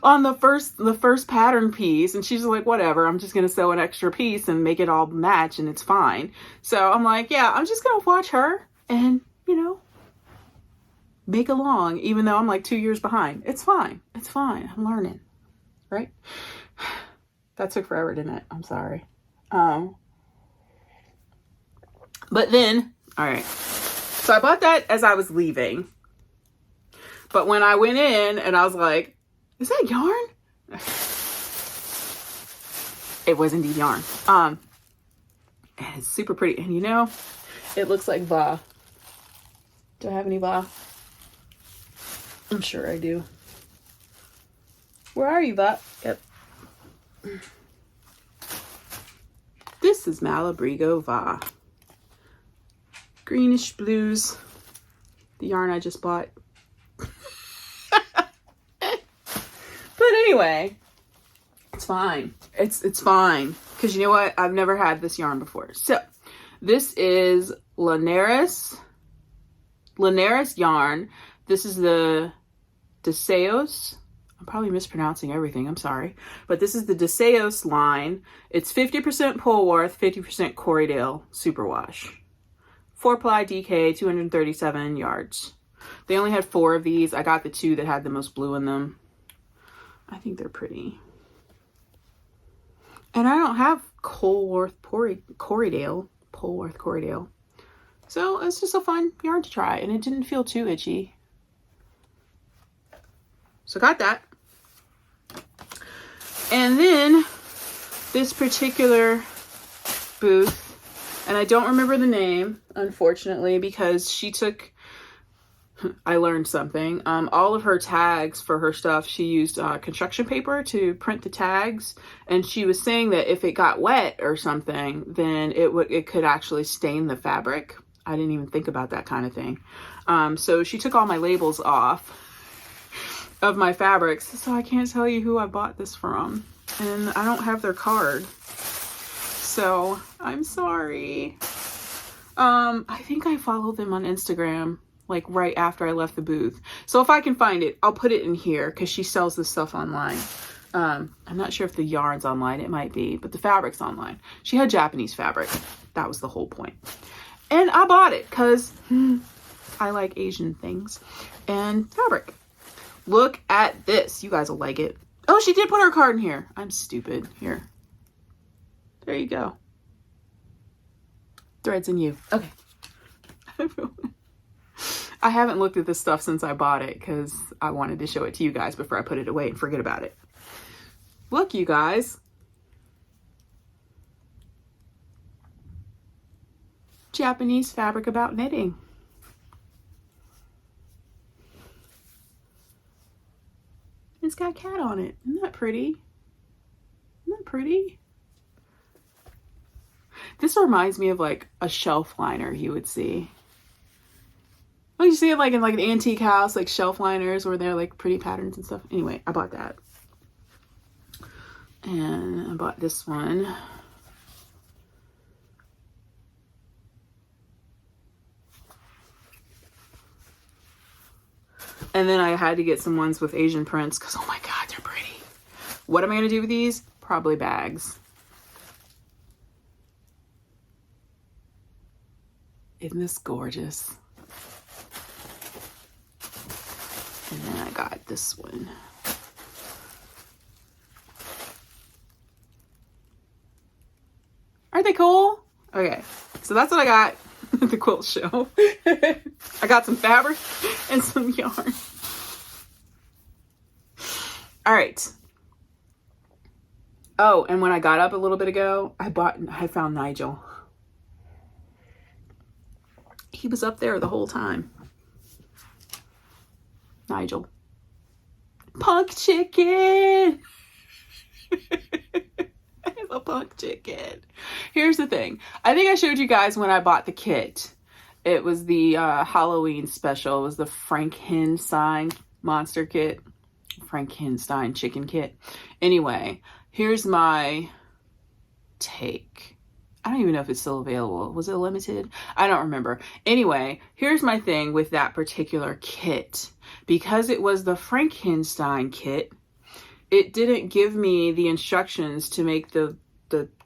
on the first pattern piece. And she's like, whatever, I'm just going to sew an extra piece and make it all match and it's fine. So I'm like, yeah, I'm just going to watch her and, make along, even though I'm like 2 years behind. It's fine. It's fine. I'm learning. Right? That took forever, didn't it? I'm sorry. But then, all right. So I bought that as I was leaving. But when I went in and I was like, is that yarn? It was indeed yarn. And it's super pretty. And it looks like Va. Do I have any Va? I'm sure I do. Where are you, Va? Yep. This is Malabrigo Va. Greenish blues. The yarn I just bought. But anyway, it's fine. It's fine. Because you know what? I've never had this yarn before. So, this is Laneras Yarn. This is the Deseos. I'm probably mispronouncing everything. I'm sorry. But this is the Deseos line. It's 50% Polwarth, 50% Corriedale Superwash. 4-ply DK, 237 yards. They only had 4 of these. I got the 2 that had the most blue in them. I think they're pretty. And I don't have Polwarth Corriedale. So it's just a fun yarn to try. And it didn't feel too itchy. So got that. And then this particular booth, And I don't remember the name, unfortunately, because I learned something. All of her tags for her stuff, she used construction paper to print the tags. And she was saying that if it got wet or something, then it could actually stain the fabric. I didn't even think about that kind of thing. So she took all my labels off of my fabrics. So I can't tell you who I bought this from. And I don't have their card. So I'm sorry. I think I followed them on Instagram like right after I left the booth. So if I can find it, I'll put it in here because she sells this stuff online. I'm not sure if the yarn's online. It might be, but the fabric's online. She had Japanese fabric. That was the whole point. And I bought it because I like Asian things and fabric. Look at this. You guys will like it. Oh, she did put her card in here. I'm stupid. Here. There you go. Threads and you. Okay. I haven't looked at this stuff since I bought it because I wanted to show it to you guys before I put it away and forget about it. Look, you guys. Japanese fabric about knitting. It's got a cat on it. Isn't that pretty? Isn't that pretty? This reminds me of like a shelf liner you would see. Oh, you see it like in like an antique house, like shelf liners where they're like pretty patterns and stuff. Anyway, I bought that. And I bought this one. And then I had to get some ones with Asian prints because, oh my God, they're pretty. What am I going to do with these? Probably bags. Isn't this gorgeous? And then I got this one. Aren't they cool? Okay, so that's what I got at the quilt show. I got some fabric and some yarn. All right. Oh, and when I got up a little bit ago, I found Nigel. He was up there the whole time. Nigel. Punk chicken. I'm a punk chicken. Here's the thing. I think I showed you guys when I bought the kit. It was the Halloween special. It was the Frankenstein monster kit. Frankenstein chicken kit. Anyway, here's my take. I don't even know if it's still available. Was it limited? I don't remember. Anyway, here's my thing with that particular kit. Because it was the Frankenstein kit, it didn't give me the instructions to make the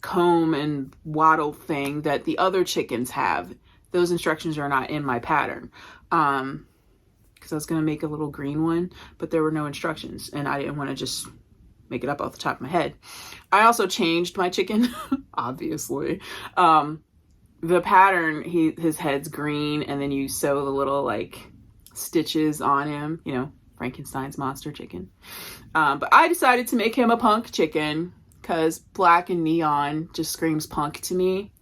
comb and wattle thing that the other chickens have. Those instructions are not in my pattern. Because I was going to make a little green one, but there were no instructions. And I didn't want to just make it up off the top of my head. I also changed my chicken, obviously. The pattern, his head's green, and then you sew the little like stitches on him, you know, Frankenstein's monster chicken. But I decided to make him a punk chicken because black and neon just screams punk to me.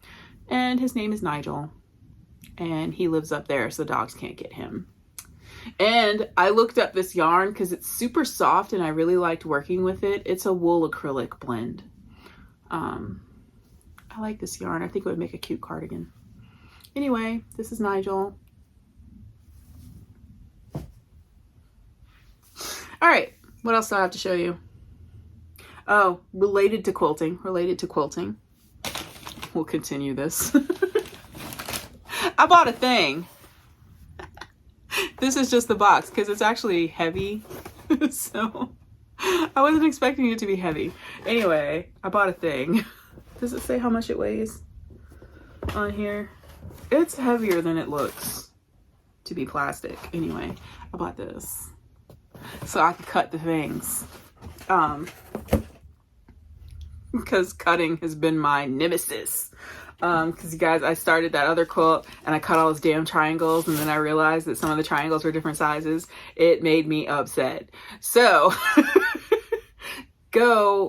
And his name is Nigel. And he lives up there, so dogs can't get him. And I looked up this yarn because it's super soft and I really liked working with it. It's a wool acrylic blend. I like this yarn. I think it would make a cute cardigan. Anyway, this is Nigel. All right, what else do I have to show you? Oh, related to quilting. We'll continue this. I bought a thing. This is just the box because it's actually heavy. So I wasn't expecting it to be heavy. Anyway, I bought a thing. Does it say how much it weighs on here? It's heavier than it looks to be plastic. Anyway, I bought this so I could cut the things. Because cutting has been my nemesis. Because you guys, I started that other quilt and I cut all those damn triangles, and then I realized that some of the triangles were different sizes. It made me upset. So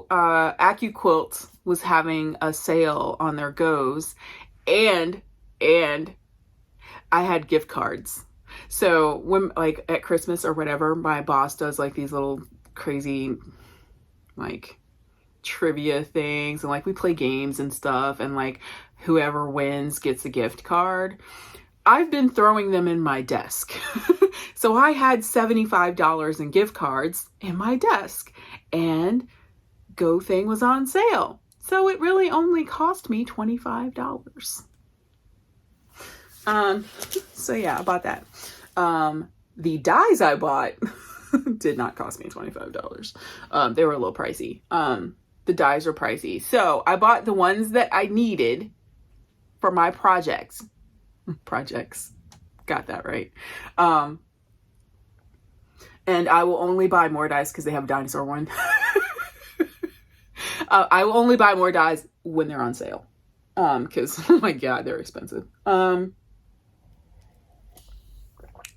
Accuquilt was having a sale on their goes, and I had gift cards. So when, like, at Christmas or whatever, my boss does like these little crazy like trivia things, and like we play games and stuff, and like whoever wins gets a gift card. I've been throwing them in my desk. So I had $75 in gift cards in my desk, and Go Thing was on sale. So it really only cost me $25. So yeah, I bought that. The dies I bought did not cost me $25. They were a little pricey. The dies are pricey. So I bought the ones that I needed for my projects. Got that right. And I will only buy more dies because they have a dinosaur one. I will only buy more dies when they're on sale. Because, oh my God, they're expensive.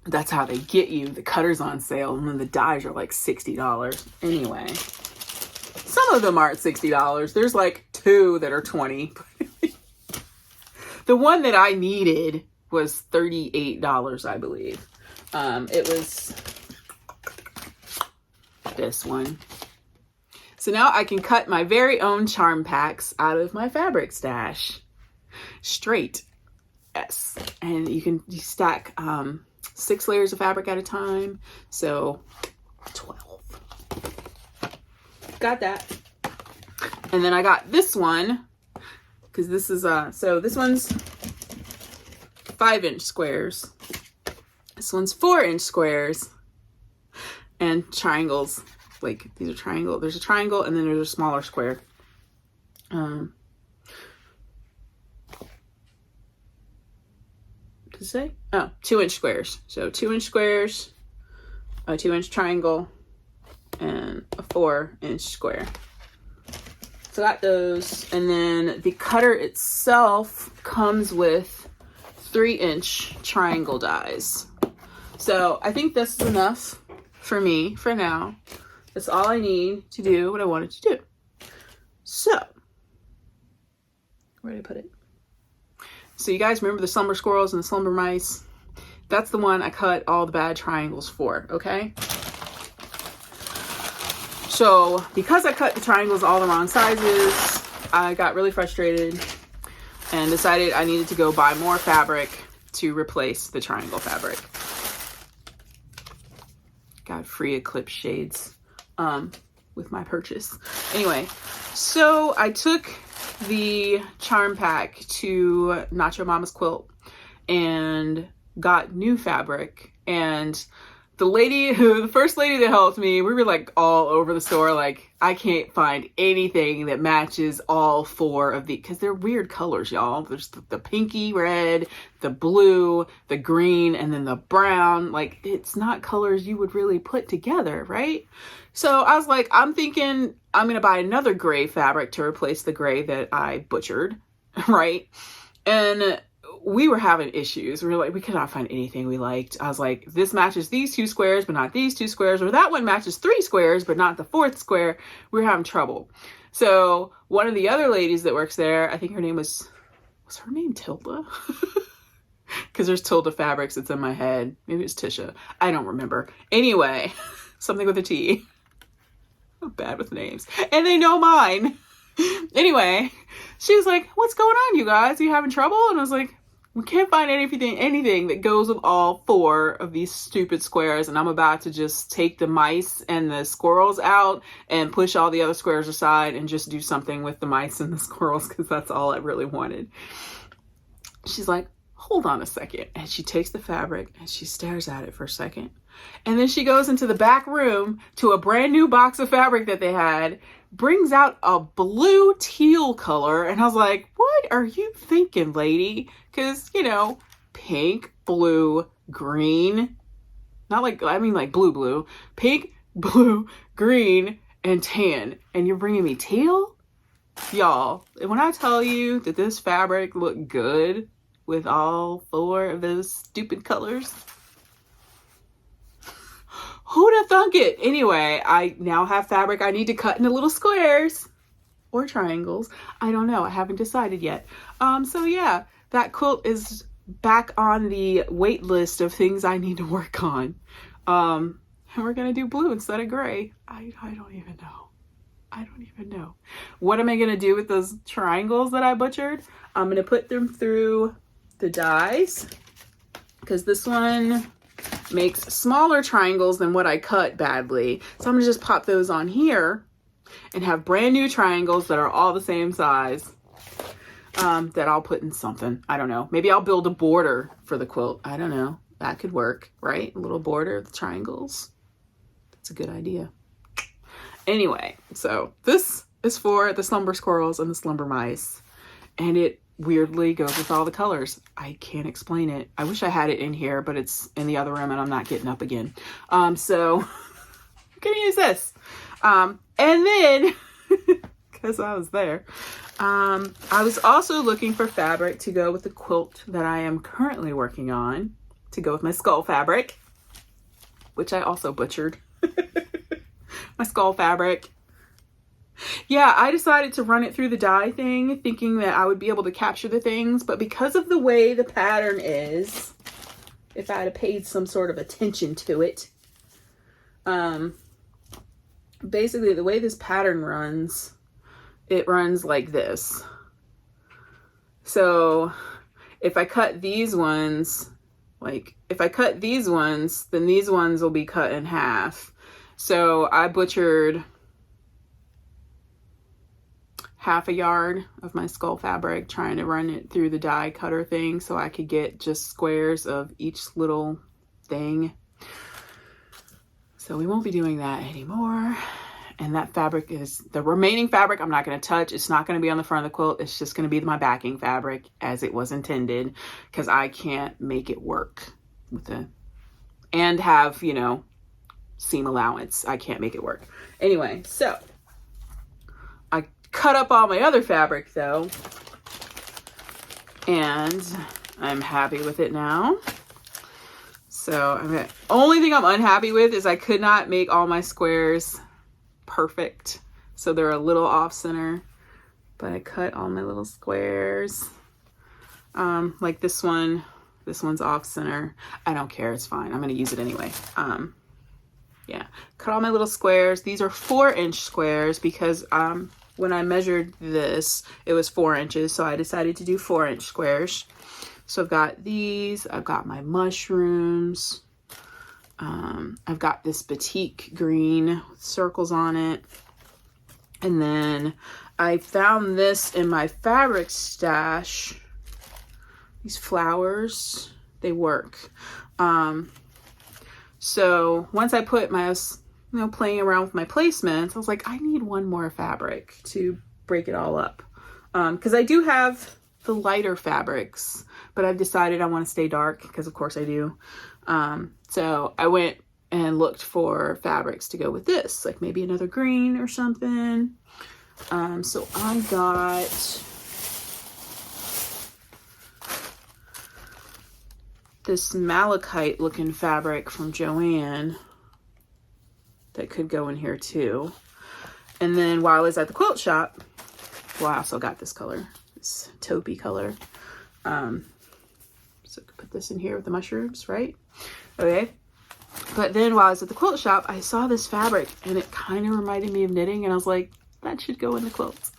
That's how they get you. The cutters on sale, and then the dies are like $60. Anyway, some of them aren't $60. There's like 2 that are 20. The one that I needed was $38, I believe. It was this one. So now I can cut my very own charm packs out of my fabric stash. Straight. Yes. And you stack 6 layers of fabric at a time. So 12. Got that. And then I got this one, because this is so this one's 5-inch squares. This one's 4-inch squares and triangles. Like, these are triangle. There's a triangle, and then there's a smaller square. Does it say? Oh, 2-inch squares. So 2-inch squares, a 2-inch triangle, and a 4-inch square. So I got those. And then the cutter itself comes with 3-inch triangle dies. So I think this is enough for me for now. That's all I need to do what I wanted to do. So, where did I put it? So you guys remember the slumber squirrels and the slumber mice? That's the one I cut all the bad triangles for, okay? So because I cut the triangles all the wrong sizes, I got really frustrated and decided I needed to go buy more fabric to replace the triangle fabric. Got free eclipse shades with my purchase. Anyway, so I took the charm pack to Nacho Mama's Quilt and got new fabric, and the first lady that helped me, we were like all over the store, like, I can't find anything that matches all 4 of the, because they're weird colors, y'all. There's the pinky red, the blue, the green, and then the brown. Like, it's not colors you would really put together, right? So I was like, I'm thinking I'm gonna buy another gray fabric to replace the gray that I butchered, right? And we were having issues. We were like, we could not find anything we liked. I was like, this matches these 2 squares, but not these 2 squares, or that one matches 3 squares, but not the 4th square. We were having trouble. So one of the other ladies that works there, I think her name was her name Tilda? Because there's Tilda Fabrics that's in my head. Maybe it's Tisha. I don't remember. Anyway, something with a T. I'm bad with names. And they know mine. Anyway, she was like, what's going on, you guys? Are you having trouble? And I was like, we can't find anything that goes with all 4 of these stupid squares, and I'm about to just take the mice and the squirrels out and push all the other squares aside and just do something with the mice and the squirrels, because that's all I really wanted. She's like, hold on a second. And she takes the fabric and she stares at it for a second. And then she goes into the back room to a brand new box of fabric that they had, brings out a blue teal color. And I was like, what are you thinking, lady? Because, you know, pink, blue, green, not like, I mean like blue, pink, blue, green, and tan. And you're bringing me teal? Y'all, when I tell you that this fabric looked good with all 4 of those stupid colors, who'd have thunk it? Anyway, I now have fabric I need to cut into little squares, or triangles. I don't know. I haven't decided yet. So yeah, that quilt is back on the wait list of things I need to work on. And we're going to do blue instead of gray. I don't even know. I don't even know. What am I going to do with those triangles that I butchered? I'm going to put them through the dies, because this one makes smaller triangles than what I cut badly. So I'm going to just pop those on here and have brand new triangles that are all the same size, that I'll put in something. I don't know. Maybe I'll build a border for the quilt. I don't know. That could work, right? A little border with triangles. That's a good idea. Anyway, so this is for the slumber squirrels and the slumber mice, and it weirdly goes with all the colors. I can't explain it. I wish I had it in here, but it's in the other room and I'm not getting up again. So I'm gonna use this. And then, because I was there, I was also looking for fabric to go with the quilt that I am currently working on, to go with my skull fabric, which I also butchered. My skull fabric. Yeah, I decided to run it through the die thing, thinking that I would be able to capture the things, but because of the way the pattern is, if I had paid some sort of attention to it, basically the way this pattern runs, it runs like this. So if I cut these ones, if I cut these ones, then these ones will be cut in half. So I butchered half a yard of my skull fabric, trying to run it through the die cutter thing so I could get just squares of each little thing. So we won't be doing that anymore. And that fabric is the remaining fabric I'm not going to touch. It's not going to be on the front of the quilt. It's just going to be my backing fabric as it was intended, because I can't make it work with it and have, you know, seam allowance. I can't make it work. Anyway, so I cut up all my other fabric though, and I'm happy with it now. So the only thing I'm unhappy with is I could not make all my squares perfect. So they're a little off center, but I cut all my little squares. Like this one's off center. I don't care. It's fine. I'm going to use it anyway. Yeah, cut all my little squares. These are 4-inch squares because when I measured this, it was 4 inches. So I decided to do 4-inch squares. So I've got these. I've got my mushrooms. I've got this batik green with circles on it. And then I found this in my fabric stash. These flowers, they work. So once I put my, playing around with my placements, I was like, I need one more fabric to break it all up. Because I do have the lighter fabrics, but I've decided I want to stay dark because of course I do. So I went and looked for fabrics to go with this, like maybe another green or something. So I got this malachite looking fabric from Joann that could go in here too. And then while I was at the quilt shop, well, I also got this color, this taupey color. So I could put this in here with the mushrooms, right? Okay. But then while I was at the quilt shop, I saw this fabric and it kind of reminded me of knitting, and I was like, that should go in the quilts.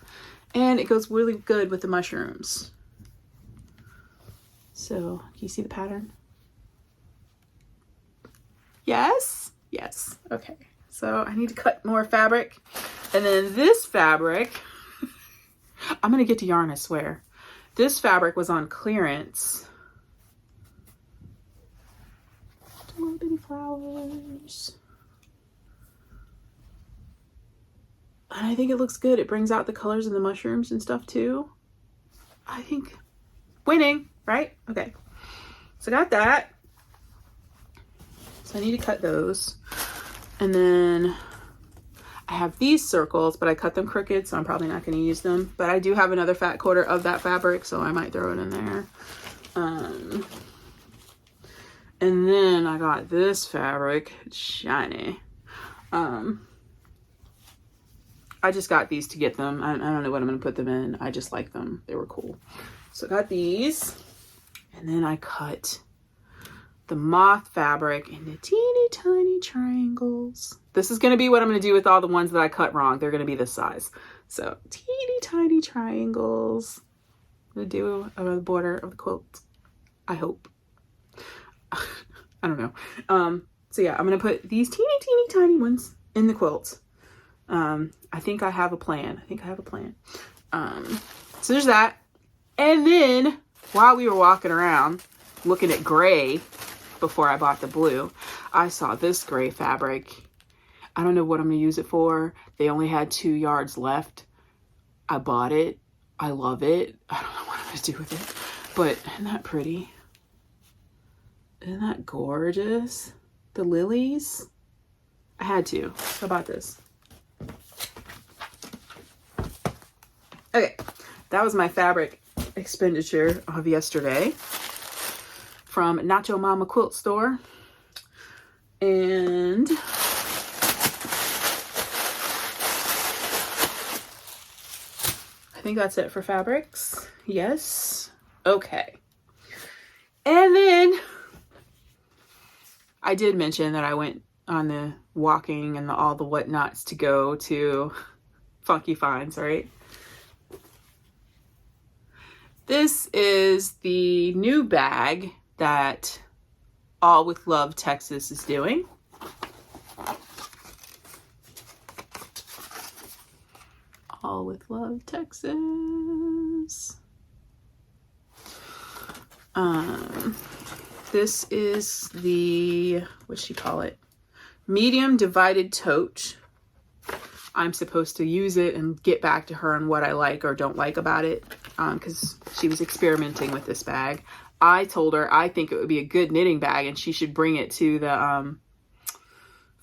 And it goes really good with the mushrooms. So, can you see the pattern? Yes? Yes. Okay. So I need to cut more fabric. And then this fabric, I'm going to get to yarn, I swear. This fabric was on clearance. Little bitty flowers. And I think it looks good. It brings out the colors in the mushrooms and stuff too. I think winning, right? Okay. So I got that. So I need to cut those. And then I have these circles, but I cut them crooked, so I'm probably not going to use them. But I do have another fat quarter of that fabric, so I might throw it in there. And then I got this fabric. It's shiny. I I just got these to get them. I don't know what I'm going to put them in. I just like them. They were cool. So I got these, and then I cut the moth fabric into teeny tiny triangles. This is going to be what I'm going to do with all the ones that I cut wrong. They're going to be this size. So teeny tiny triangles. I'm going to do over the border of the quilt. I hope. I don't know. So yeah, I'm going to put these teeny tiny ones in the quilt. I think I have a plan. So there's that. And then while we were walking around looking at gray before I bought the blue, I saw this gray fabric. I don't know what I'm going to use it for. They only had 2 yards left. I bought it. I love it. I don't know what I'm going to do with it, but isn't that pretty? Isn't that gorgeous? The lilies. I had to. How about this? Okay, that was my fabric expenditure of yesterday from Nacho Mama Quilt Store. And I think that's it for fabrics. Yes. Okay. And then I did mention that I went on the walking and all the whatnots to go to Funky Finds, right? This is the new bag that All With Love Texas is doing. All With Love Texas. This is the, what's she call it? Medium divided tote. I'm supposed to use it and get back to her on what I like or don't like about it, because she was experimenting with this bag. I told her I think it would be a good knitting bag and she should bring it to the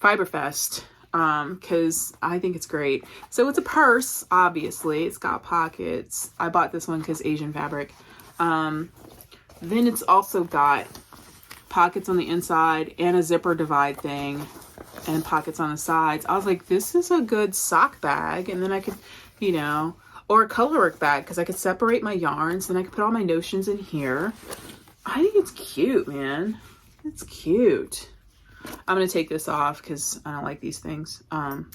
Fiberfest, because I think it's great. So it's a purse, obviously. It's got pockets. I bought this one because Asian fabric. Then it's also got pockets on the inside and a zipper divide thing and pockets on the sides. I was like, this is a good sock bag. And then I could, you know, or a colorwork bag, because I could separate my yarns. Then I could put all my notions in here. I think it's cute, man. It's cute. I'm going to take this off because I don't like these things. I'm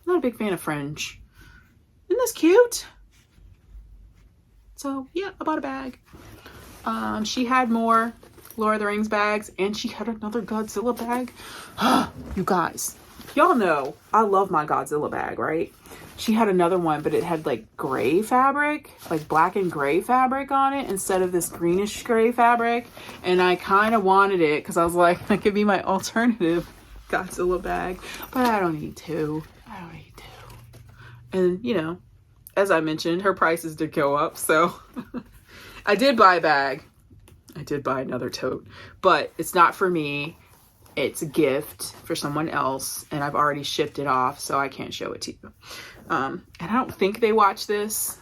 not a big fan of fringe. Isn't this cute? So yeah, I bought a bag. She had more Lord of the Rings bags, and she had another Godzilla bag. You guys, y'all know I love my Godzilla bag, right? She had another one, but it had like gray fabric, like black and gray fabric on it instead of this greenish gray fabric. And I kind of wanted it because I was like, that could be my alternative Godzilla bag, but I don't need to. And you know, as I mentioned, her prices did go up, so I did buy a bag. I did buy another tote, but it's not for me. It's a gift for someone else, and I've already shipped it off, so I can't show it to you. And I don't think they watch this,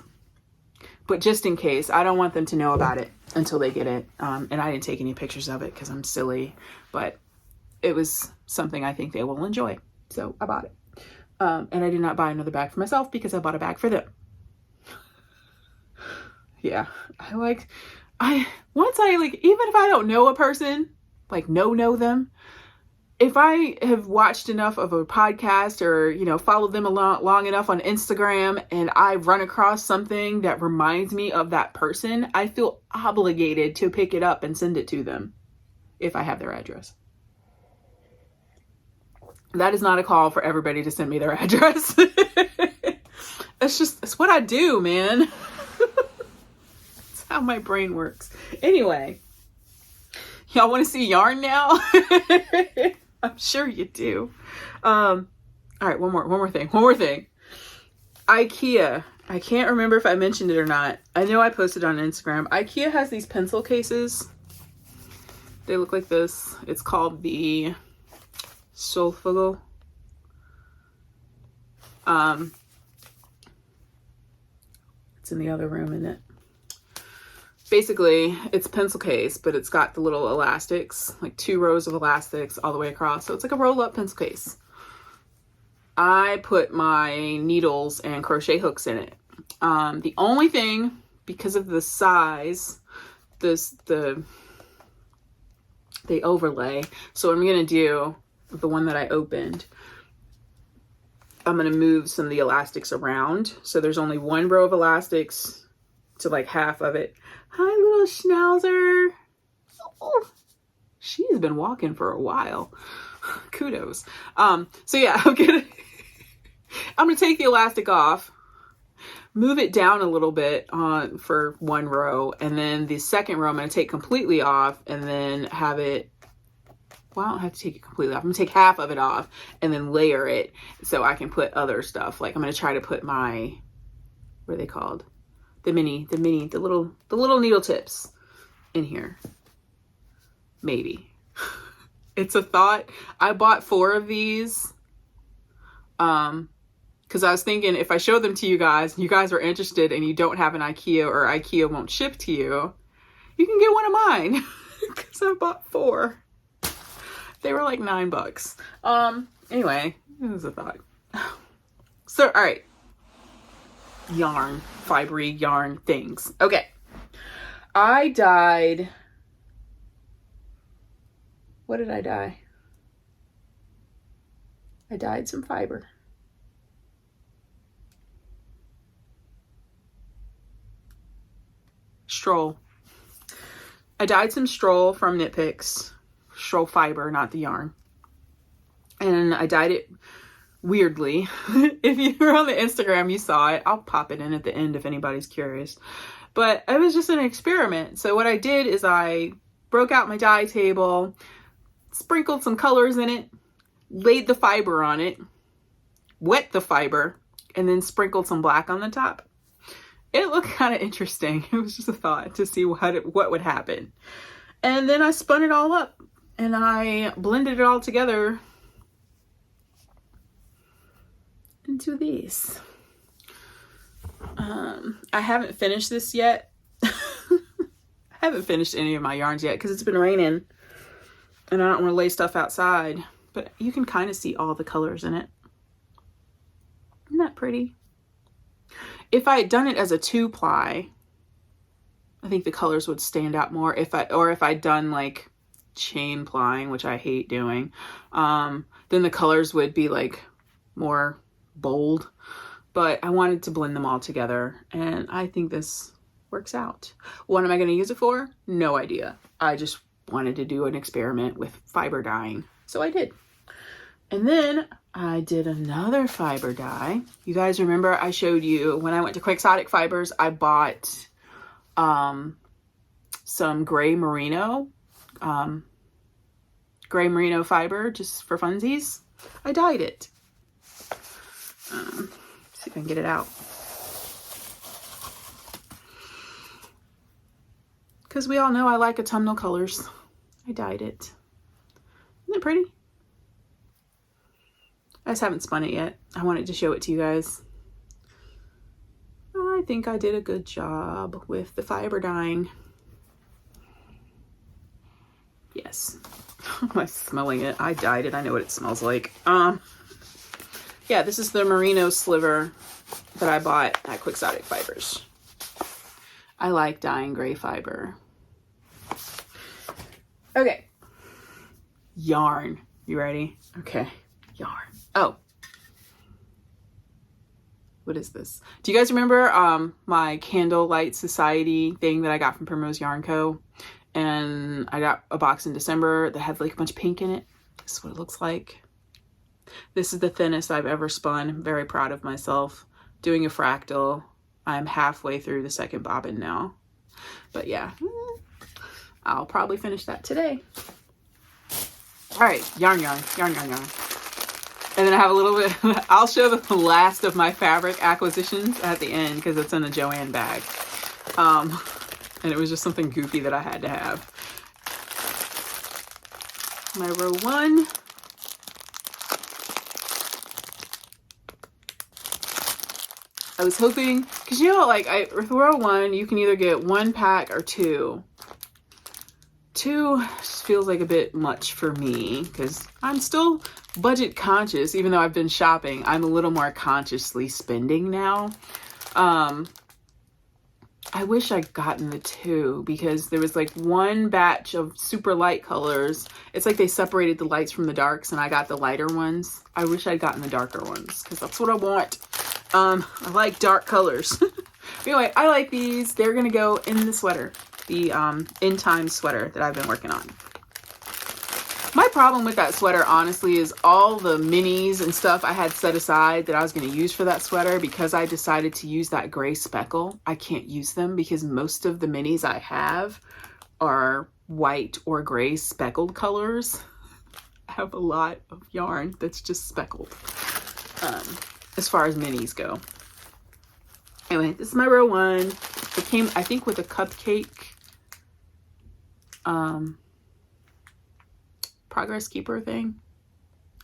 but just in case, I don't want them to know about it until they get it. And I didn't take any pictures of it because I'm silly, but it was something I think they will enjoy. So I bought it. And I did not buy another bag for myself because I bought a bag for them. Yeah, once I even if I don't know a person, like know them, if I have watched enough of a podcast or, you know, followed them long enough on Instagram and I run across something that reminds me of that person, I feel obligated to pick it up and send it to them if I have their address. That is not a call for everybody to send me their address. It's what I do, man. That's how my brain works. Anyway, y'all want to see yarn now? I'm sure you do. All right, one more thing. IKEA. I can't remember if I mentioned it or not. I know I posted on Instagram. IKEA has these pencil cases. They look like this. It's called the Solfugel. It's in the other room, isn't it? Basically, it's a pencil case, but it's got the little elastics, like 2 rows of elastics all the way across. So it's like a roll-up pencil case. I put my needles and crochet hooks in it. The only thing, because of the size, they overlay. So what I'm going to do, the one that I opened, I'm going to move some of the elastics around. So there's only one row of elastics to like half of it. Hi, little schnauzer. Oh, she's been walking for a while. Kudos. So yeah, I'm gonna take the elastic off, move it down a little bit for one row, and then the second row I'm gonna take completely off and then have it, well, I don't have to take it completely off. I'm gonna take half of it off and then layer it so I can put other stuff. Like I'm gonna try to put my, what are they called? The little needle tips in here. Maybe. It's a thought. I bought 4 of these. Because I was thinking if I show them to you guys are interested and you don't have an IKEA or IKEA won't ship to you, you can get one of mine. Because I bought 4. They were like $9. Anyway, it was a thought. So, all right. Yarn, fibery yarn things. Okay. I dyed, what did I dye? I dyed some fiber. Stroll. I dyed some stroll from Knit Picks. Stroll fiber, not the yarn. And I dyed it weirdly. If you were on the Instagram, you saw it. I'll pop it in at the end if anybody's curious. But it was just an experiment. So what I did is I broke out my dye table, sprinkled some colors in it, laid the fiber on it, wet the fiber, and then sprinkled some black on the top. It looked kind of interesting. It was just a thought to see what would happen. And then I spun it all up and I blended it all together into these. I haven't finished this yet. I haven't finished any of my yarns yet because it's been raining and I don't want to lay stuff outside, but you can kind of see all the colors in it. Isn't that pretty? If I had done it as a 2-ply, I think the colors would stand out more. If I'd done like chain plying, which I hate doing, then the colors would be like more bold. But I wanted to blend them all together, and I think this works out. What am I going to use it for? No idea. I just wanted to do an experiment with fiber dyeing, so I did. And then I did another fiber dye. You guys remember I showed you when I went to Quixotic Fibers, I bought some gray merino fiber just for funsies. I dyed it. See if I can get it out. Because we all know I like autumnal colors. I dyed it. Isn't it pretty? I just haven't spun it yet. I wanted to show it to you guys. I think I did a good job with the fiber dyeing. Yes. I'm smelling it. I dyed it. I know what it smells like. Yeah, this is the merino sliver that I bought at Quixotic Fibers. I like dyeing gray fiber. Okay. Yarn. You ready? Okay. Yarn. Oh. What is this? Do you guys remember my Candlelight Society thing that I got from Primrose Yarn Co? And I got a box in December that had like a bunch of pink in it. This is what it looks like. This is the thinnest I've ever spun. I'm very proud of myself. Doing a fractal. I'm halfway through the second bobbin now. But yeah, I'll probably finish that today. All right, yarn. And then I have a little bit, I'll show the last of my fabric acquisitions at the end because it's in a Joanne bag. And it was just something goofy that I had to have. My row 1. I was hoping, because you know, like with row 1, you can either get 1 pack or 2. 2 just feels like a bit much for me because I'm still budget conscious, even though I've been shopping, I'm a little more consciously spending now. I wish I'd gotten the two, because there was like one batch of super light colors. It's like they separated the lights from the darks, and I got the lighter ones. I wish I'd gotten the darker ones, because that's what I want. I like dark colors. Anyway, I like these. They're going to go in the sweater, the In Time sweater that I've been working on. My problem with that sweater, honestly, is all the minis and stuff I had set aside that I was going to use for that sweater, because I decided to use that gray speckle. I can't use them because most of the minis I have are white or gray speckled colors. I have a lot of yarn that's just speckled as far as minis go. Anyway, this is my row one. It came, I think, with a cupcake progress keeper thing.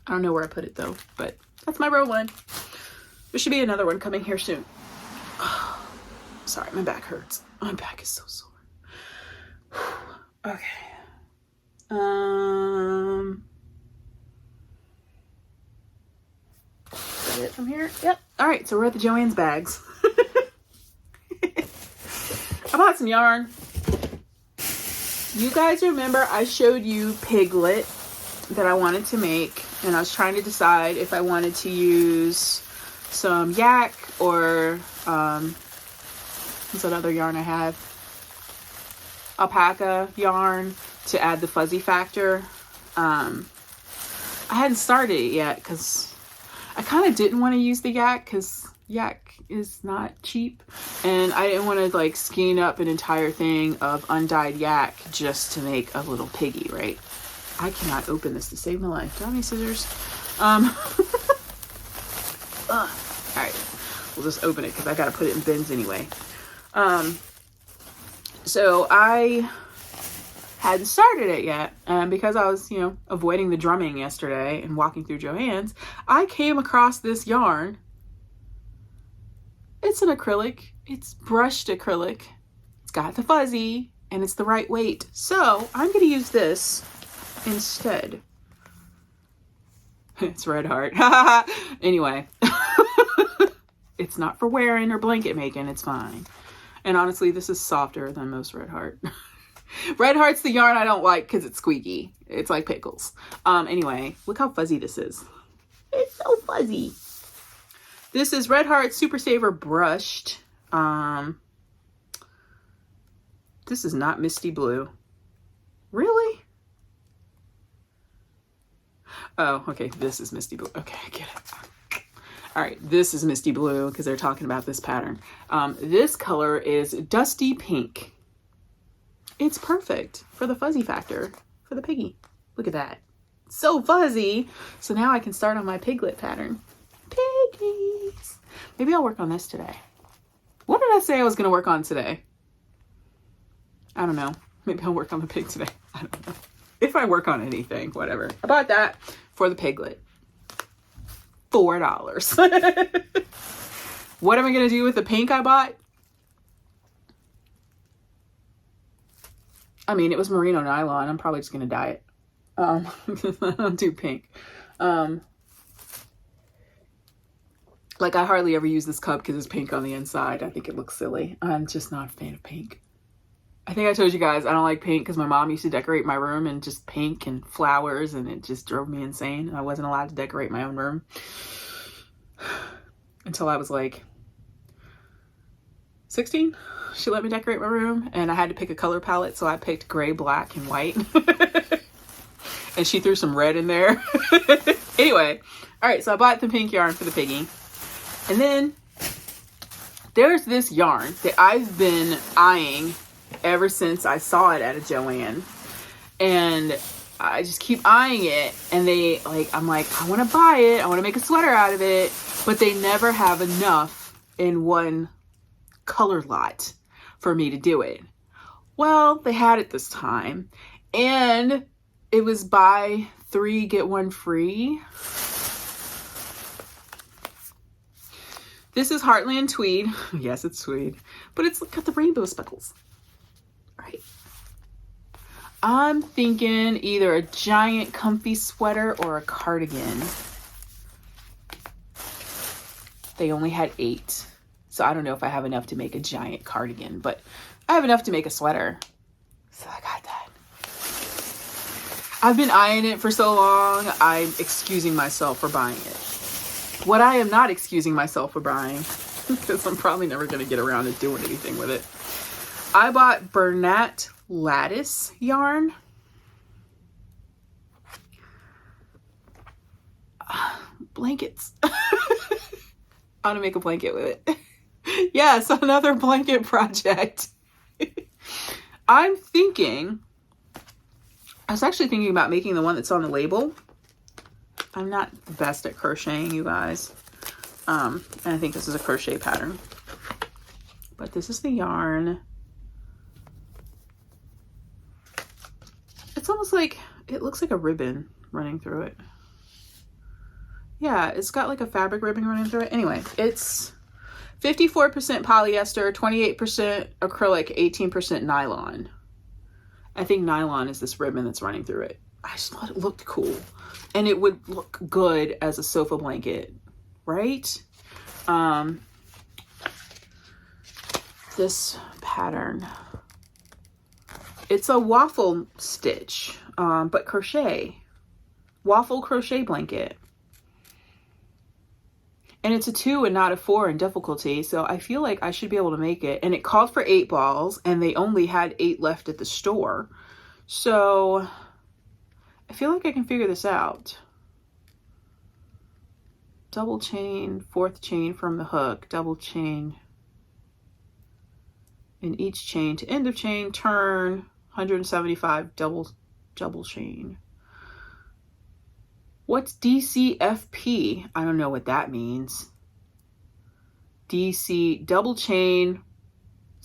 I don't know where I put it though, but that's my row one. There should be another one coming here soon. Oh, sorry, my back hurts. My back is so sore. Okay. Is that it from here? Yep. All right, so we're at the Joann's bags. I bought some yarn. You guys remember I showed you Piglet that I wanted to make, and I was trying to decide if I wanted to use some yak or what's that other yarn I had? Alpaca yarn to add the fuzzy factor. I hadn't started it yet because I kind of didn't want to use the yak, because yak is not cheap, and I didn't want to like skein up an entire thing of undyed yak just to make a little piggy, right? I cannot open this to save my life. Do I have any scissors? All right, we'll just open it because I got to put it in bins anyway. So I hadn't started it yet, and because I was, avoiding the drumming yesterday and walking through Joann's, I came across this yarn. It's an acrylic. It's brushed acrylic. It's got the fuzzy, and it's the right weight. So I'm going to use this instead. It's Red Heart. Anyway, it's not for wearing or blanket making. It's fine. And honestly, this is softer than most Red Heart. Red Heart's the yarn I don't like because it's squeaky. It's like pickles. Anyway, look how fuzzy this is. It's so fuzzy. This is Red Heart Super Saver brushed. This is not Misty Blue. Really? Oh, okay. This is Misty Blue. Okay, I get it. All right. This is Misty Blue because they're talking about this pattern. This color is Dusty Pink. It's perfect for the fuzzy factor for the piggy. Look at that. So fuzzy. So now I can start on my piglet pattern. Piggies. Maybe I'll work on this today. What did I say I was going to work on today? I don't know. Maybe I'll work on the pig today. I don't know. If I work on anything, whatever. I bought that for the piglet. $4. What am I going to do with the pink I bought? I mean, it was merino nylon. I'm probably just going to dye it. I don't do pink. Like, I hardly ever use this cup because it's pink on the inside. I think it looks silly. I'm just not a fan of pink. I think I told you guys I don't like pink because my mom used to decorate my room in just pink and flowers, and it just drove me insane. I wasn't allowed to decorate my own room until I was like 16. She let me decorate my room, and I had to pick a color palette, so I picked gray, black, and white. And she threw some red in there. Anyway, all right, so I bought the pink yarn for the piggy. And then there's this yarn that I've been eyeing ever since I saw it at a Joann. And I just keep eyeing it. And I'm like, I want to buy it. I want to make a sweater out of it. But they never have enough in one color lot for me to do it. Well, they had it this time. And it was buy 3, get 1 free. This is Heartland Tweed. Yes, it's tweed. But it's got the rainbow speckles. Right? I'm thinking either a giant comfy sweater or a cardigan. They only had 8. So I don't know if I have enough to make a giant cardigan, but I have enough to make a sweater. So I got that. I've been eyeing it for so long, I'm excusing myself for buying it. What I am not excusing myself for buying, because I'm probably never going to get around to doing anything with it. I bought Bernat Lattice yarn. Blankets. I want to make a blanket with it. Yes, another blanket project. I was actually thinking about making the one that's on the label. I'm not the best at crocheting, you guys. And I think this is a crochet pattern. But this is the yarn. It's almost like, it looks like a ribbon running through it. Yeah, it's got like a fabric ribbon running through it. Anyway, it's 54% polyester, 28% acrylic, 18% nylon. I think nylon is this ribbon that's running through it. I just thought it looked cool. And it would look good as a sofa blanket, right? This pattern. It's a waffle stitch, but crochet. Waffle crochet blanket. And it's a 2 and not a 4 in difficulty, so I feel like I should be able to make it. And it called for 8 balls, and they only had 8 left at the store. So I feel like I can figure this out. Double chain, 4th chain from the hook, double chain in each chain to end of chain, turn, 175 double chain. What's DCFP? I don't know what that means. DC, double chain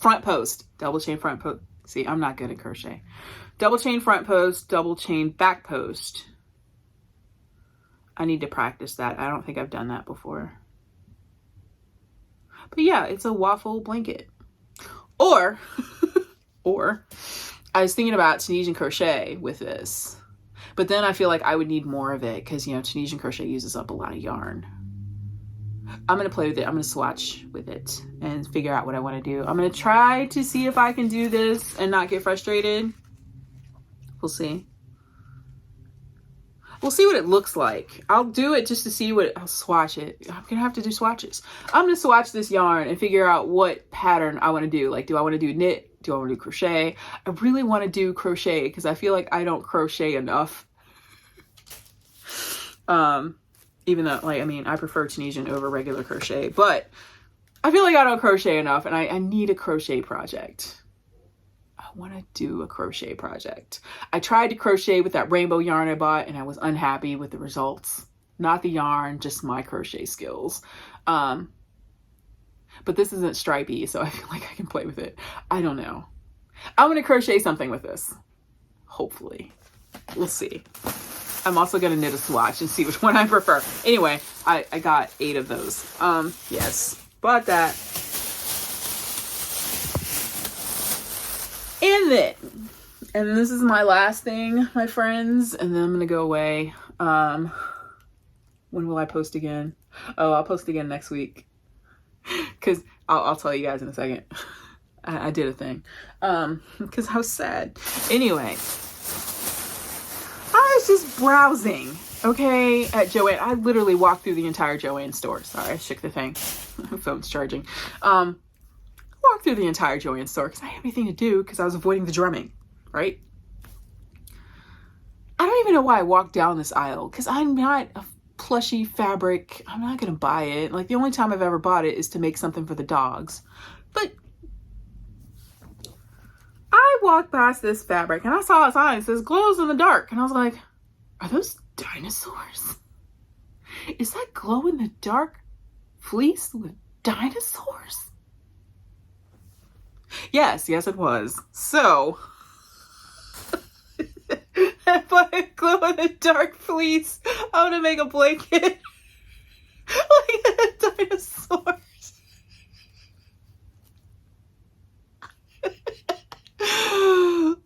front post, double chain front post. See, I'm not good at crochet. Double chain front post, double chain back post. I need to practice that. I don't think I've done that before. But yeah, it's a waffle blanket. Or I was thinking about Tunisian crochet with this. But then I feel like I would need more of it because, you know, Tunisian crochet uses up a lot of yarn. I'm going to play with it. I'm going to swatch with it and figure out what I want to do. I'm going to try to see if I can do this and not get frustrated. We'll see. We'll see what it looks like. I'll do it just to see I'll swatch it. I'm going to have to do swatches. I'm going to swatch this yarn and figure out what pattern I want to do. Like, do I want to do knit? Do I want to do crochet? I really want to do crochet because I feel like I don't crochet enough. Even though, like, I mean, I prefer Tunisian over regular crochet, but I feel like I don't crochet enough and I need a crochet project. I want to do a crochet project. I tried to crochet with that rainbow yarn I bought and I was unhappy with the results. Not the yarn, just my crochet skills. But this isn't stripy, so I feel like I can play with it. I don't know. I'm going to crochet something with this. Hopefully. We'll see. I'm also going to knit a swatch and see which one I prefer. Anyway, I got 8 of those. Yes. Bought that. And this is my last thing, my friends. And then I'm going to go away. When will I post again? Oh, I'll post again next week. Because I'll tell you guys in a second. I did a thing. Because I was sad. Anyway. I was just browsing, okay, at Joann. I literally walked through the entire Joann store. Sorry, I shook the thing. My phone's charging. Walked through the entire Joann store because I had anything to do because I was avoiding the drumming, right? I don't even know why I walked down this aisle because I'm not a plushy fabric. I'm not going to buy it. Like, the only time I've ever bought it is to make something for the dogs. But I walked past this fabric and I saw a sign that says glows in the dark. And I was like, are those dinosaurs? Is that glow in the dark fleece with dinosaurs? Yes, it was. So, if I glow in the dark fleece, I'm going to make a blanket like the dinosaurs.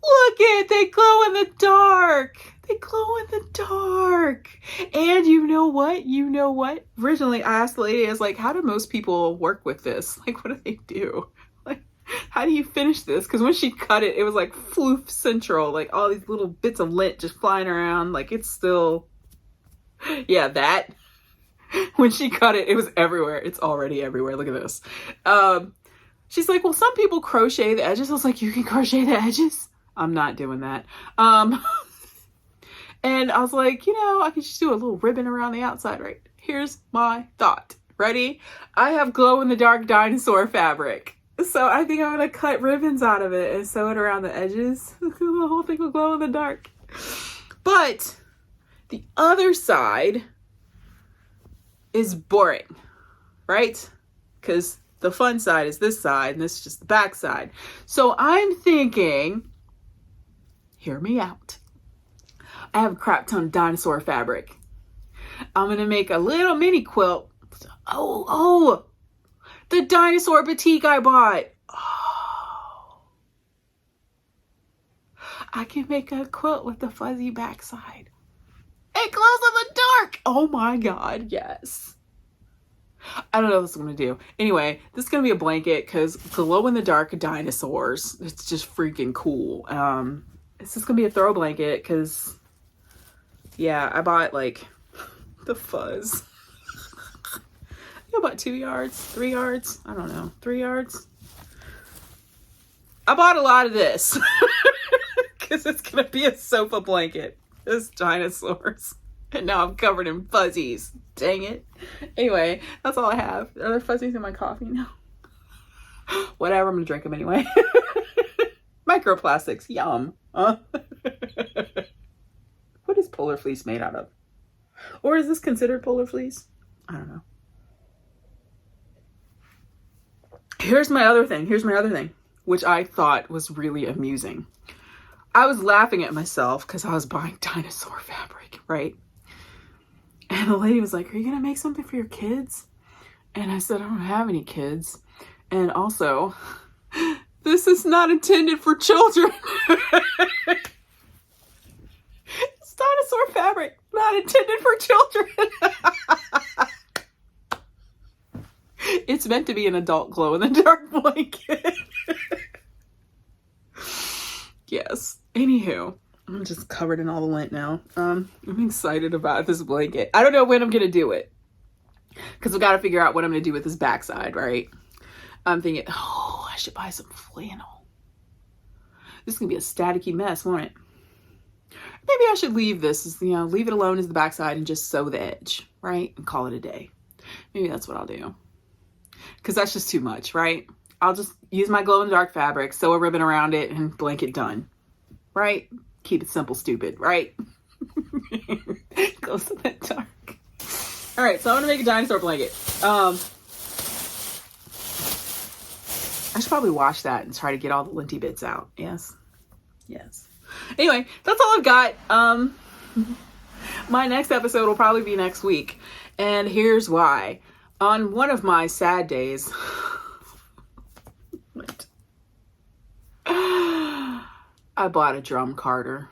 Look it! They glow in the dark! They glow in the dark! And you know what? You know what? Originally, I asked the lady, I was like, how do most people work with this? Like, what do they do? Like, how do you finish this? Because when she cut it, it was like floof central. Like, all these little bits of lint just flying around. Like, it's still... Yeah, that. When she cut it, it was everywhere. It's already everywhere. Look at this. She's like, well, some people crochet the edges. I was like, you can crochet the edges? I'm not doing that. And I was like, you know, I could just do a little ribbon around the outside, right? Here's my thought. Ready? I have glow-in-the-dark dinosaur fabric. So I think I'm going to cut ribbons out of it and sew it around the edges. The whole thing will glow in the dark. But the other side is boring, right? Because the fun side is this side and this is just the back side. So I'm thinking, hear me out. I have a crap ton of dinosaur fabric. I'm going to make a little mini quilt. Oh, the dinosaur batik I bought. Oh, I can make a quilt with the fuzzy backside. It glows in the dark. Oh my God, yes. I don't know what this is going to do. Anyway, this is going to be a blanket because glow in the dark dinosaurs. It's just freaking cool. It's just going to be a throw blanket because, yeah, I bought like the fuzz. I bought 2 yards, 3 yards. I don't know, 3 yards. I bought a lot of this because it's going to be a sofa blanket. It's dinosaurs. And now I'm covered in fuzzies. Dang it. Anyway, that's all I have. Are there fuzzies in my coffee? No. Whatever, I'm going to drink them anyway. Microplastics. Yum. What is polar fleece made out of? Or is this considered polar fleece? I don't know. Here's my other thing, which I thought was really amusing. I was laughing at myself because I was buying dinosaur fabric, right? And the lady was like, are you going to make something for your kids? And I said, I don't have any kids. And also, this is not intended for children. It's dinosaur fabric, not intended for children. It's meant to be an adult glow-in-the-dark blanket. Yes. Anywho, I'm just covered in all the lint now. I'm excited about this blanket. I don't know when I'm going to do it. Because I've got to figure out what I'm going to do with this backside, right? I'm thinking, oh, I should buy some flannel. This is going to be a staticky mess, won't it? Maybe I should leave this, leave it alone as the backside and just sew the edge, right? And call it a day. Maybe that's what I'll do. Because that's just too much, right? I'll just use my glow-in-the-dark fabric, sew a ribbon around it, and blanket done. Right? Keep it simple, stupid, right? Glows in the dark. All right, so I'm going to make a dinosaur blanket. I should probably wash that and try to get all the linty bits out. Yes. Yes. Anyway, that's all I've got. My next episode will probably be next week. And here's why. On one of my sad days, I bought a drum carder.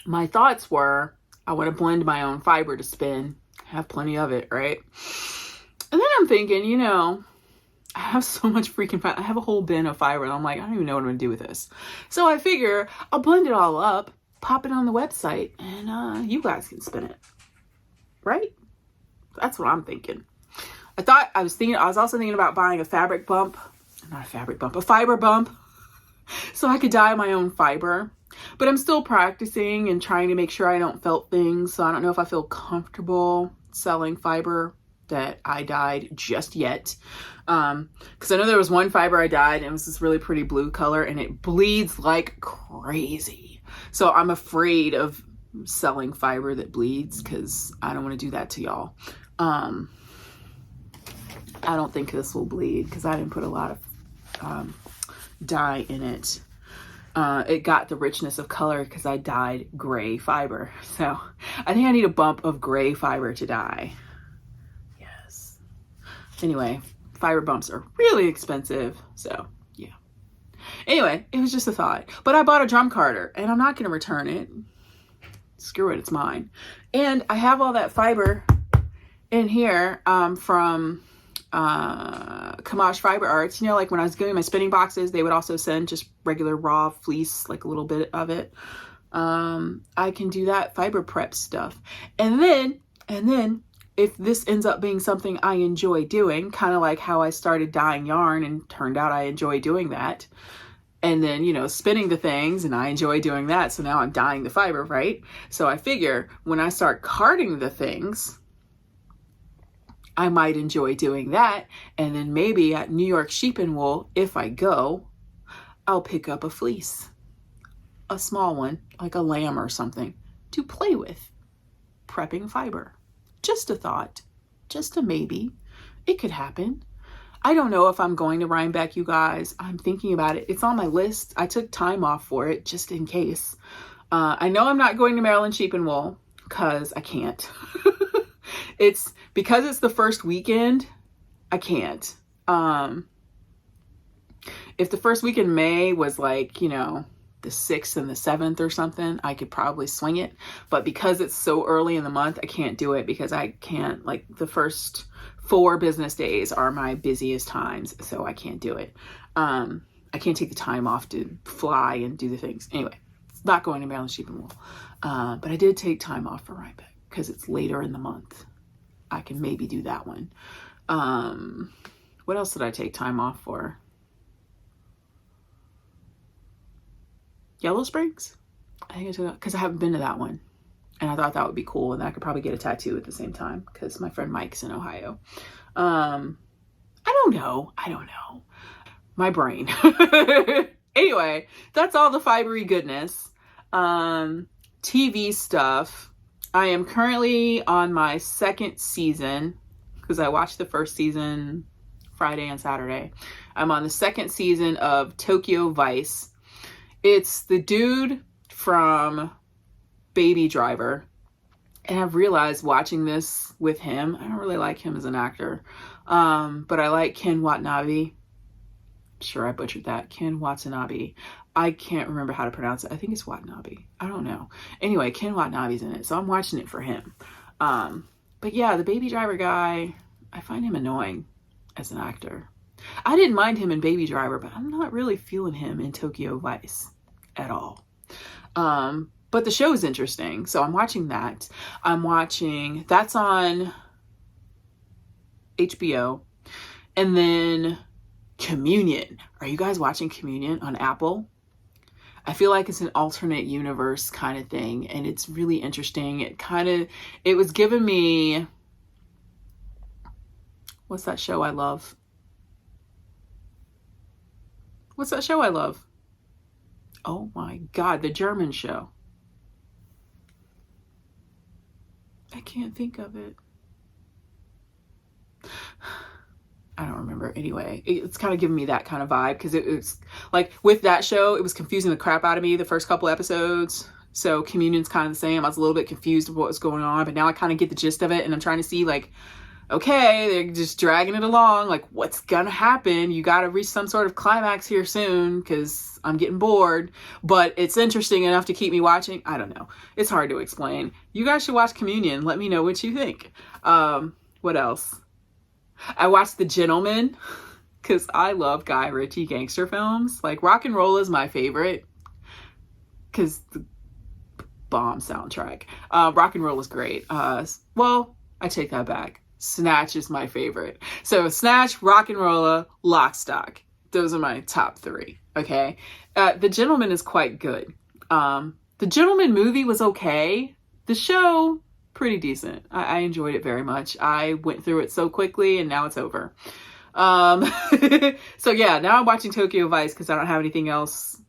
My thoughts were, I want to blend my own fiber to spin. I have plenty of it, right? And then I'm thinking, I have so much freaking fiber. I have a whole bin of fiber. And I'm like, I don't even know what I'm going to do with this. So I figure I'll blend it all up, pop it on the website, and you guys can spin it. Right? That's what I'm thinking. I was also thinking about buying a fiber bump. So I could dye my own fiber. But I'm still practicing and trying to make sure I don't felt things. So I don't know if I feel comfortable selling fiber that I dyed just yet. Because I know there was one fiber I dyed and it was this really pretty blue color and it bleeds like crazy. So I'm afraid of selling fiber that bleeds because I don't want to do that to y'all. I don't think this will bleed because I didn't put a lot of dye in it. It got the richness of color because I dyed gray fiber. So I think I need a bump of gray fiber to dye. Yes. Anyway, fiber bumps are really expensive. So yeah. Anyway, it was just a thought. But I bought a drum carder and I'm not going to return it. Screw it, it's mine. And I have all that fiber in here from Kamash Fiber Arts. You know, like when I was doing my spinning boxes, they would also send just regular raw fleece, like a little bit of it. I can do that fiber prep stuff. And then if this ends up being something I enjoy doing, kind of like how I started dyeing yarn and turned out I enjoy doing that. And then, you know, spinning the things and I enjoy doing that. So now I'm dyeing the fiber, right? So I figure when I start carding the things, I might enjoy doing that. And then maybe at New York Sheep and Wool, if I go, I'll pick up a fleece, a small one, like a lamb or something, to play with, prepping fiber. Just a thought, just a maybe. It could happen. I don't know if I'm going to Rhinebeck, you guys. I'm thinking about it. It's on my list. I took time off for it just in case. I know I'm not going to Maryland Sheep and Wool because I can't. It's because it's the first weekend, I can't. If the first week in May was like, you know, the 6th and the 7th or something, I could probably swing it. But because it's so early in the month, I can't do it because I can't, like the first 4 business days are my busiest times. So I can't do it. I can't take the time off to fly and do the things. Anyway, it's not going to Maryland Sheep and Wool. But I did take time off for Rhinebeck because it's later in the month. I can maybe do that one. What else did I take time off for? Yellow Springs? I think I took, because I haven't been to that one. And I thought that would be cool. And I could probably get a tattoo at the same time because my friend Mike's in Ohio. I don't know. My brain. Anyway, that's all the fibery goodness. TV stuff. I am currently on my 2nd season because I watched the first season Friday and Saturday. I'm on the 2nd season of Tokyo Vice. It's the dude from Baby Driver. And I've realized watching this with him, I don't really like him as an actor. But I like Ken Watanabe. Sure, I butchered that. Ken Watanabe. I can't remember how to pronounce it. I think it's Watanabe. I don't know. Anyway, Ken Watanabe's in it. So I'm watching it for him. But yeah, the Baby Driver guy, I find him annoying as an actor. I didn't mind him in Baby Driver, but I'm not really feeling him in Tokyo Vice at all. But the show is interesting. So I'm watching that. That's on HBO. And then Communion. Are you guys watching Communion on Apple? I feel like it's an alternate universe kind of thing. And it's really interesting. It was giving me, what's that show I love? Oh my God, the German show. I can't think of it. I don't remember. Anyway, it's kind of giving me that kind of vibe because it was like with that show, it was confusing the crap out of me the first couple episodes. So Communion's kind of the same. I was a little bit confused with what was going on, but now I kind of get the gist of it and I'm trying to see like, okay, they're just dragging it along. Like what's gonna happen? You got to reach some sort of climax here soon because I'm getting bored, but it's interesting enough to keep me watching. I don't know. It's hard to explain. You guys should watch Communion. Let me know what you think. What else? I watched The Gentleman because I love Guy Ritchie gangster films. Like Rock and Roll is my favorite because the bomb soundtrack. Rock and Roll is great. Well, I take that back. Snatch is my favorite. So Snatch, Rock and Rolla, Lock, Stock. Those are my top 3. Okay. The Gentleman is quite good. The Gentleman movie was okay. The show, pretty decent. I enjoyed it very much. I went through it so quickly and now it's over. So yeah, now I'm watching Tokyo Vice because I don't have anything else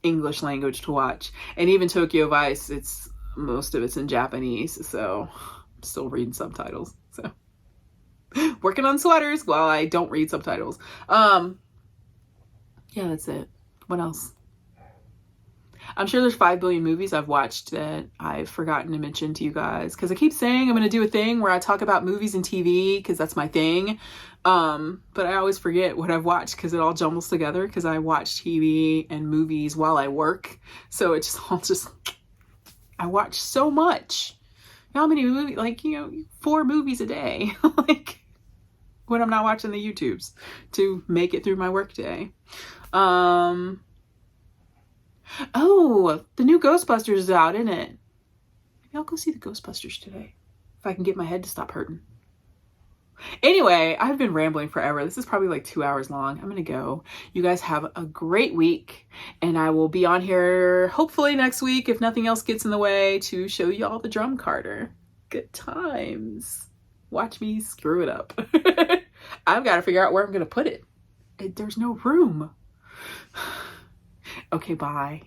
English language to watch. And even Tokyo Vice, most of it's in Japanese. So I'm still reading subtitles. So working on sweaters while I don't read subtitles. Yeah, that's it. What else? I'm sure there's 5 billion movies I've watched that I've forgotten to mention to you guys, because I keep saying I'm going to do a thing where I talk about movies and TV because that's my thing. But I always forget what I've watched because it all jumbles together because I watch TV and movies while I work. So it just I watch so much. How many movies? Like, 4 movies a day. Like, when I'm not watching the YouTubes to make it through my workday. Oh, the new Ghostbusters is out, isn't it? Maybe I'll go see the Ghostbusters today if I can get my head to stop hurting. Anyway, I've been rambling forever. This is probably like 2 hours long. I'm gonna go. You guys have a great week, and I will be on here hopefully next week, if nothing else gets in the way, to show you all the drum carder. Good times. Watch me screw it up. I've got to figure out where I'm gonna put it. There's no room. Okay, bye.